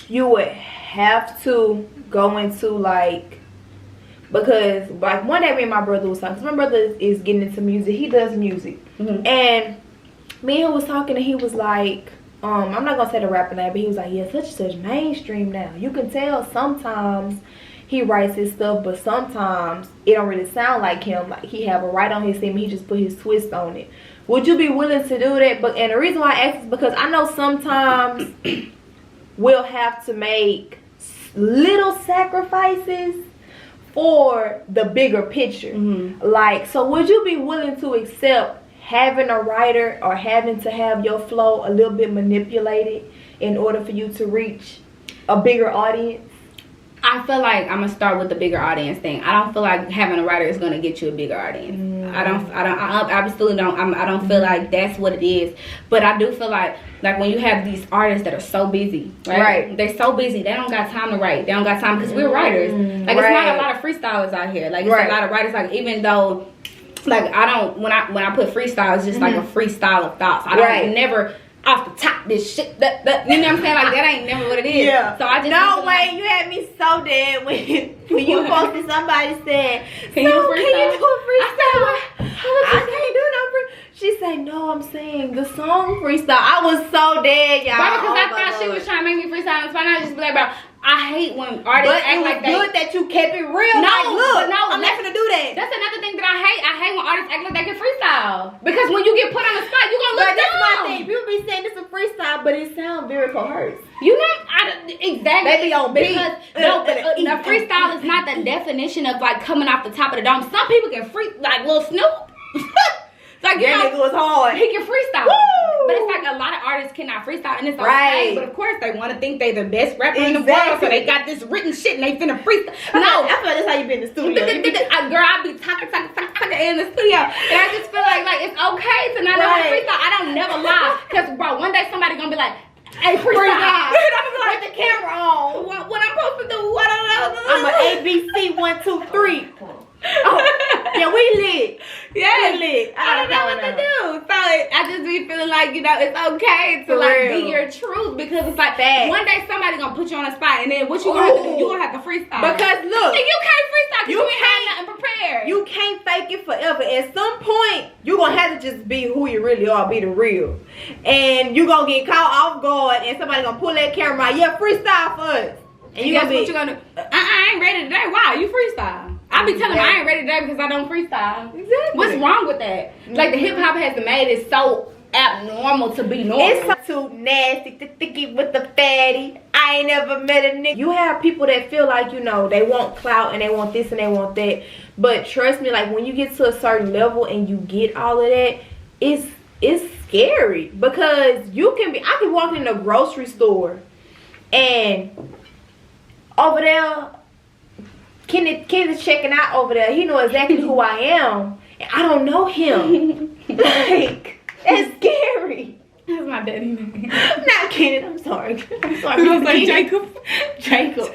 you would have to go into like, because like one day me and my brother was talking, because my brother is getting into music, he does music, and me and him was talking, and he was like, I'm not gonna say the rapper name, but he was like, yeah, such and such mainstream now. You can tell sometimes he writes his stuff, but sometimes it don't really sound like him. Like he have a write on his team, he just put his twist on it. Would you be willing to do that? But and the reason why I ask is because I know sometimes we'll have to make little sacrifices for the bigger picture. Like, so would you be willing to accept having a writer or having to have your flow a little bit manipulated in order for you to reach a bigger audience? I feel like I'm gonna start with the bigger audience thing. I don't feel like having a writer is gonna get you a bigger audience. I absolutely don't. I don't feel like that's what it is. But I do feel like when you have these artists that are so busy, right? They're so busy, they don't got time to write. They don't got time because we're writers. Like it's not a lot of freestylers out here. Like it's a lot of writers. Like even though, like I don't when I put freestyle, it's just like a freestyle of thoughts. I don't never off the top this shit that you know what I'm saying, like that ain't never what it is. So I just you had me so dead when you posted somebody said, can you do a freestyle? I can't do no freestyle. She said, no, I'm saying the song freestyle. I was so dead, y'all. Right, because I thought she was trying to make me freestyle. So I just be like, bro, I hate when artists act like that. But it was good that you kept it real. No, like, look, I'm not gonna do that. That's another thing that I hate. I hate when artists act like they can freestyle. Because when you get put on the spot, you're gonna look down. That's my thing. People be saying it's a freestyle, but it sounds very coerced. You know, exactly. They be on beat. Because the freestyle is not the definition of like coming off the top of the dome. Some people can like Lil Snoop. Like, you know, nigga was hard. He can freestyle. Woo! But it's like a lot of artists cannot freestyle, and it's okay. But of course, they want to think they the best rapper in the world, so they got this written shit and they finna freestyle. No, I feel like that's how you be in the studio. Girl, I be talking in the studio, and I just feel like it's okay to not know how to freestyle. I don't never lie, because bro, one day somebody gonna be like, hey, freestyle. I'm gonna be like, with the camera on. What I'm supposed to do? What I'm an ABC 1, 2, 3. Oh, yeah, we lit. Yeah, we lit. I don't know what to do. So I just be feeling like, you know, it's okay to like be your truth, because it's like one day somebody gonna put you on a spot, and then what you gonna have to do? You gonna have to freestyle. Because look, and you can't freestyle because you ain't had nothing prepared. You can't fake it forever. At some point, you gonna have to just be who you really are, be the real, and you gonna get caught off guard, and somebody gonna pull that camera out. Yeah, freestyle for us. And you guess what you gonna do? I ain't ready today. Why? You freestyle. I be telling them I ain't ready today because I don't freestyle. Exactly. What's wrong with that? Like the hip hop has made it so abnormal to be normal. It's too nasty to thicky with the fatty. I ain't never met a nigga. You have people that feel like, you know, they want clout and they want this and they want that. But trust me, like when you get to a certain level and you get all of that, it's scary, because you can be. I can walk in a grocery store and over there, Kenneth's checking out over there. He know exactly who I am, and I don't know him. Like, that's scary. That's my daddy name. Not Kenneth. I'm sorry. I'm sorry. You gonna say Jacob? Jacob over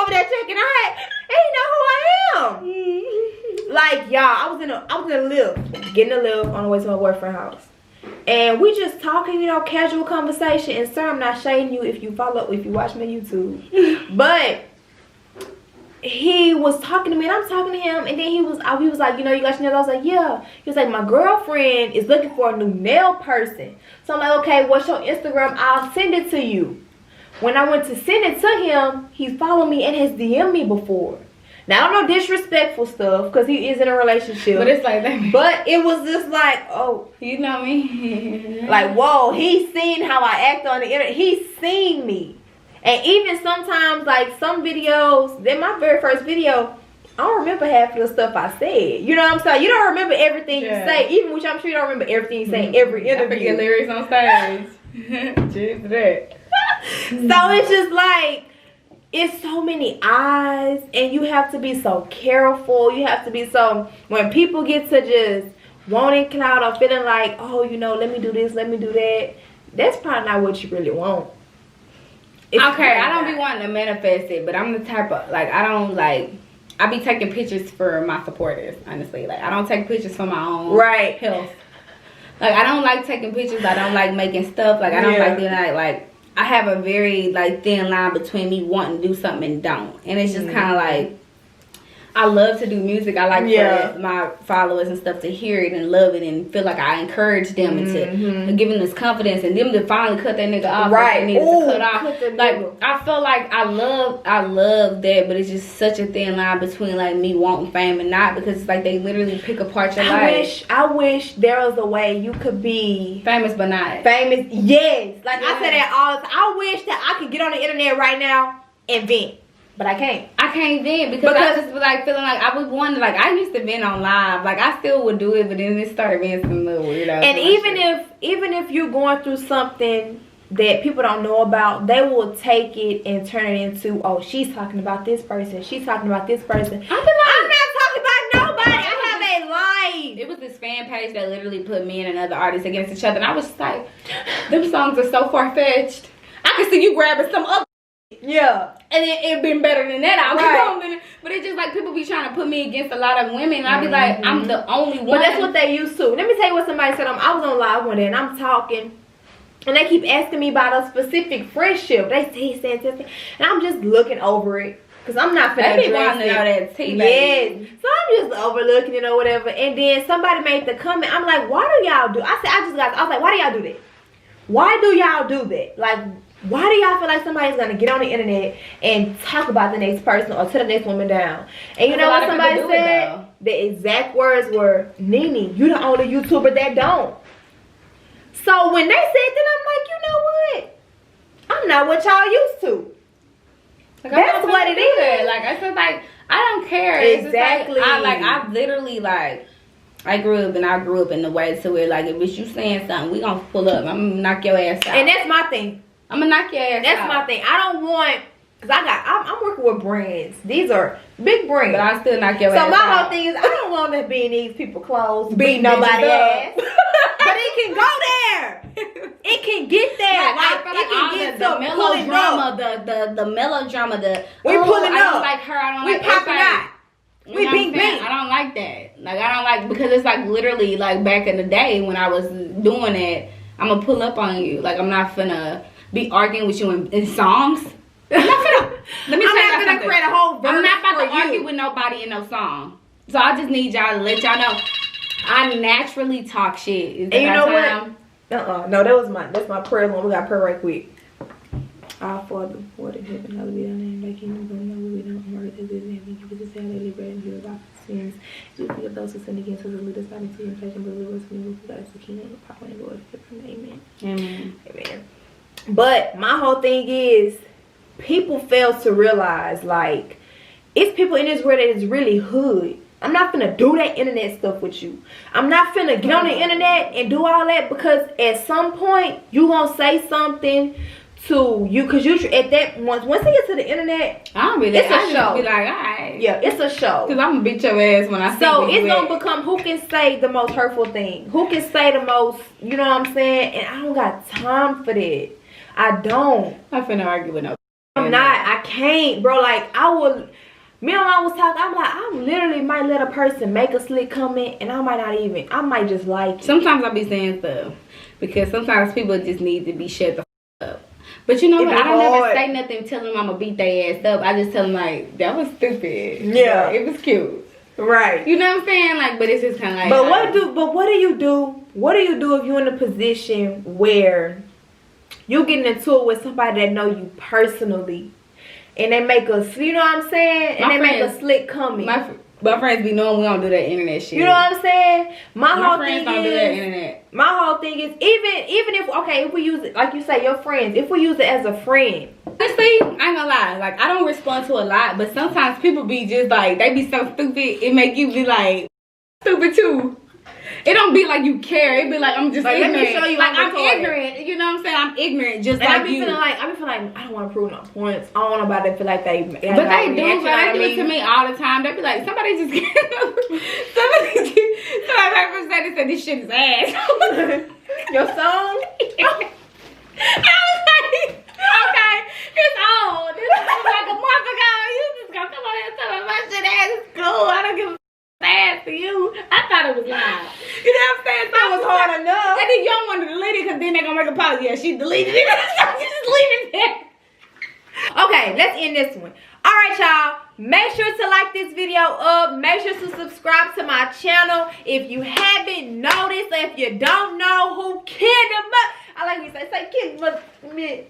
there checking out. And he know who I am. Like, y'all, I was in a lift, getting a lift on the way to my boyfriend's house. And we just talking, you know, casual conversation. And sir, I'm not shading you if you watch me on YouTube. But he was talking to me and I'm talking to him, and then he was like, you know, you got your nails? I was like, yeah. He was like, my girlfriend is looking for a new nail person. So I'm like, okay, what's your Instagram? I'll send it to you. When I went to send it to him, he followed me and has DM'd me before. Now, I don't know disrespectful stuff because he is in a relationship. But it's like that. But it was just like, oh. You know me. Like, whoa, he's seen how I act on the internet. He's seen me. And even sometimes, like, some videos, then my very first video, I don't remember half of the stuff I said. You know what I'm saying? You don't remember everything you say. Even which I'm sure you don't remember everything you say in every interview. I forget lyrics on stage. Cheers to that. So it's just like, it's so many eyes, and you have to be so careful. You have to be so, when people get to just wanting clout or feeling like, oh, you know, let me do this, let me do that, that's probably not what you really want. It's okay, I don't be wanting to manifest it, but I'm the type of, like, I be taking pictures for my supporters, honestly. Like, I don't take pictures for my own health. Like, I don't like taking pictures. I don't like making stuff. Like, I don't like doing that. Like, I have a very, like, thin line between me wanting to do something and don't. And it's just kind of like, I love to do music. I like for my followers and stuff to hear it and love it and feel like I encourage them and to give them this confidence and them to finally cut that nigga off. Right. They needed to cut off. Like, I feel like I love that, but it's just such a thin line between, like, me wanting fame and not, because it's like they literally pick apart your life. I wish there was a way you could be famous but not. Famous, yes. Like, I say that all the time. I wish that I could get on the internet right now and vent. But I can't. I can't vent because I just was like feeling like I was wondering, like, I used to vent on live. Like, I still would do it, but then it started being some little weird. And even if you're going through something that people don't know about, they will take it and turn it into, oh, she's talking about this person. She's talking about this person. I'm not talking about nobody. I have a life. It was this fan page that literally put me and another artist against each other. And I was like, them songs are so far-fetched. I can see you grabbing some up. Yeah. And it been better than that. But it's just like people be trying to put me against a lot of women. And I be like, I'm the only one. But that's what they used to. Let me tell you what somebody said. I was on live one day and I'm talking. And they keep asking me about a specific friendship. They say, and I'm just looking over it. Because I'm not finna address it. Know that tea, yes. So I'm just overlooking it or whatever. And then somebody made the comment. I'm like, why do y'all do? I was like, why do y'all do that? Why do y'all do that? Like, why do y'all feel like somebody's gonna get on the internet and talk about the next person or tear the next woman down? And you know what somebody said? The exact words were, Nene, you the only YouTuber that don't. So when they said that, I'm like, you know what? I'm not what y'all used to. Like, that's what it is. Like, I said, like, I don't care. Exactly. It's just like, I literally, like, I grew up in the way to where, like, if it's you saying something, we gonna pull up. I'm gonna knock your ass out. And that's my thing. I'm gonna knock your ass out. That's my thing. I don't want, because I'm working with brands. These are big brands. But I still knock your ass out. So my whole thing is, I don't want to be in these people's clothes, beat nobody ass. But it can go there. It can get there. Like it can get the melodrama, the melodrama, we pulling up. I don't like her. I don't like popping out. We being I don't like that. Like, I don't like, because it's like literally like back in the day when I was doing it, I'm gonna pull up on you. Like, I'm not finna be arguing with you in songs. I'm not finna. Let me tell you something. Create a whole verse. I'm not about to argue with nobody in no song. So I just need y'all to let y'all know I naturally talk shit. Is that and you know what? No, that's my prayer one. We got prayer right quick. Our Father, what in heaven, hallowed be thy name, thy kingdom come, thy will be done on earth as it is in heaven. Give us this day our daily bread and forgive us our sins. We forgive those who sin against us and lead us not into temptation, but deliver us from evil. For God is the kingdom, the power, and the glory forever. Amen. Amen. But my whole thing is, people fail to realize, like, it's people in this world that is really hood. I'm not finna do that internet stuff with you. I'm not finna get on the internet and do all that, because at some point you gonna say something to you, because you at that once they get to the internet, it's a show. Be like, alright, yeah, it's a show. Because I'm gonna beat your ass when I see you. So it's gonna become who can say the most hurtful thing, who can say the most, you know what I'm saying? And I don't got time for that. I don't. I'm finna argue with no. I'm not. I can't, bro. Like, I would. Me and I was talking. I'm like, I literally might let a person make a slick comment, and I might not even. I might just like it. Sometimes I be saying stuff because sometimes people just need to be shut the f up. But you know what? I don't never say nothing telling them I'm gonna beat their ass up. I just tell them, like, that was stupid. Yeah, it was cute. Right. You know what I'm saying? Like, but it's just kind of like. But what do you do? What do you do if you're in a position where you getting into it with somebody that know you personally, and they make us, you know what I'm saying? And they make a slick comment. My friends be knowing we don't do that internet shit. You know what I'm saying? My whole friends thing don't is, do that internet. My whole thing is, even if, okay, if we use it, like you say, your friends, if we use it as a friend. Honestly, I ain't gonna lie. Like, I don't respond to a lot, but sometimes people be just like, they be so stupid, it make you be like, stupid too. It don't be like you care. It be like, I'm just ignorant. Let me show you, like, I'm ignorant. You know what I'm saying? I'm ignorant, just and like I be you. feeling like, I don't want to prove no points. I don't want nobody to feel like they. But they do. They do it to me all the time. They be like, somebody just somebody said this shit is ass. Your song? I was like, okay, it's on. This was like a month ago. You just gonna come on here and tell me my shit ass is cool. I don't give a ass to you. I thought it was live. You know what I'm saying? That was hard enough. And then you don't want to delete it because then they're gonna make a pause. Yeah, she deleted it. So you just leave it there. Okay, let's end this one. Alright, y'all. Make sure to like this video up. Make sure to subscribe to my channel. If you haven't noticed, if you don't know who Kentheman, I like when you say Kentheman.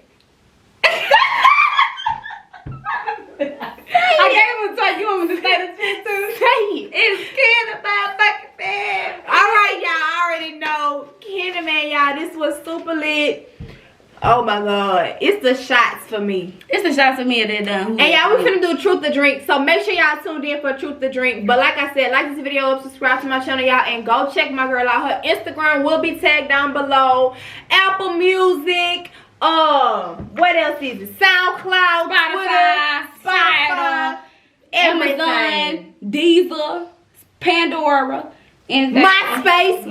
I gave him a touch. You want me to say the shit too? Say it. It's Kentheman fucking man. Alright, y'all. I already know Kentheman, y'all. This was super lit. Oh my god. It's the shots for me. It's the shots for me that done. And y'all, we finna do Truth or Drink. So make sure y'all tuned in for Truth or Drink. But like I said, like this video up, subscribe to my channel, y'all, and go check my girl out. Her Instagram will be tagged down below. Apple Music. What else is it? SoundCloud, Spotify, Amazon, Deezer, Pandora, and MySpace,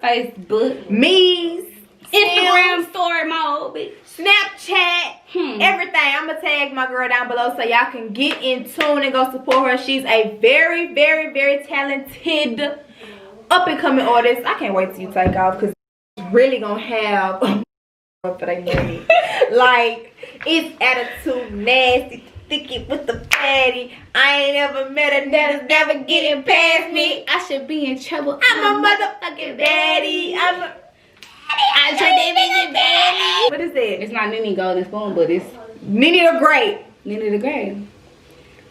Facebook, Me's, Instagram Sims, story mode, bitch. Snapchat, everything. I'm gonna tag my girl down below so y'all can get in tune and go support her. She's a very, very, very talented up and coming artist. I can't wait till you take off because it's really gonna have for they money. Like, it's attitude nasty, sticky with the fatty. I ain't ever met a that's never getting past me. I should be in trouble. I'm a motherfucking daddy. I should be daddy. What is it? It's not Nene Golden Spoon, but it's NeneTheGreat. NeneTheGreat.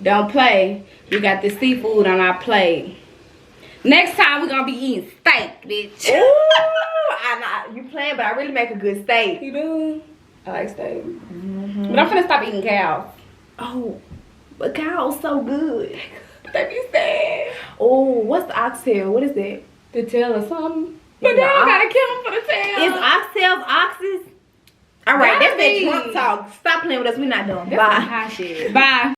Don't play. We got the seafood on our plate. Next time we're gonna be eating steak, bitch. Ooh, you playing, but I really make a good steak. You do? I like steak. But I'm finna stop eating cows. Oh, but cow's so good. They be sad. Oh, what's the oxtail? What is that? The tail or something. But they don't gotta kill them for the tail. Is oxtails oxes? All right, that's that drunk talk. Stop playing with us. We're not doing. Bye. High shit. Bye.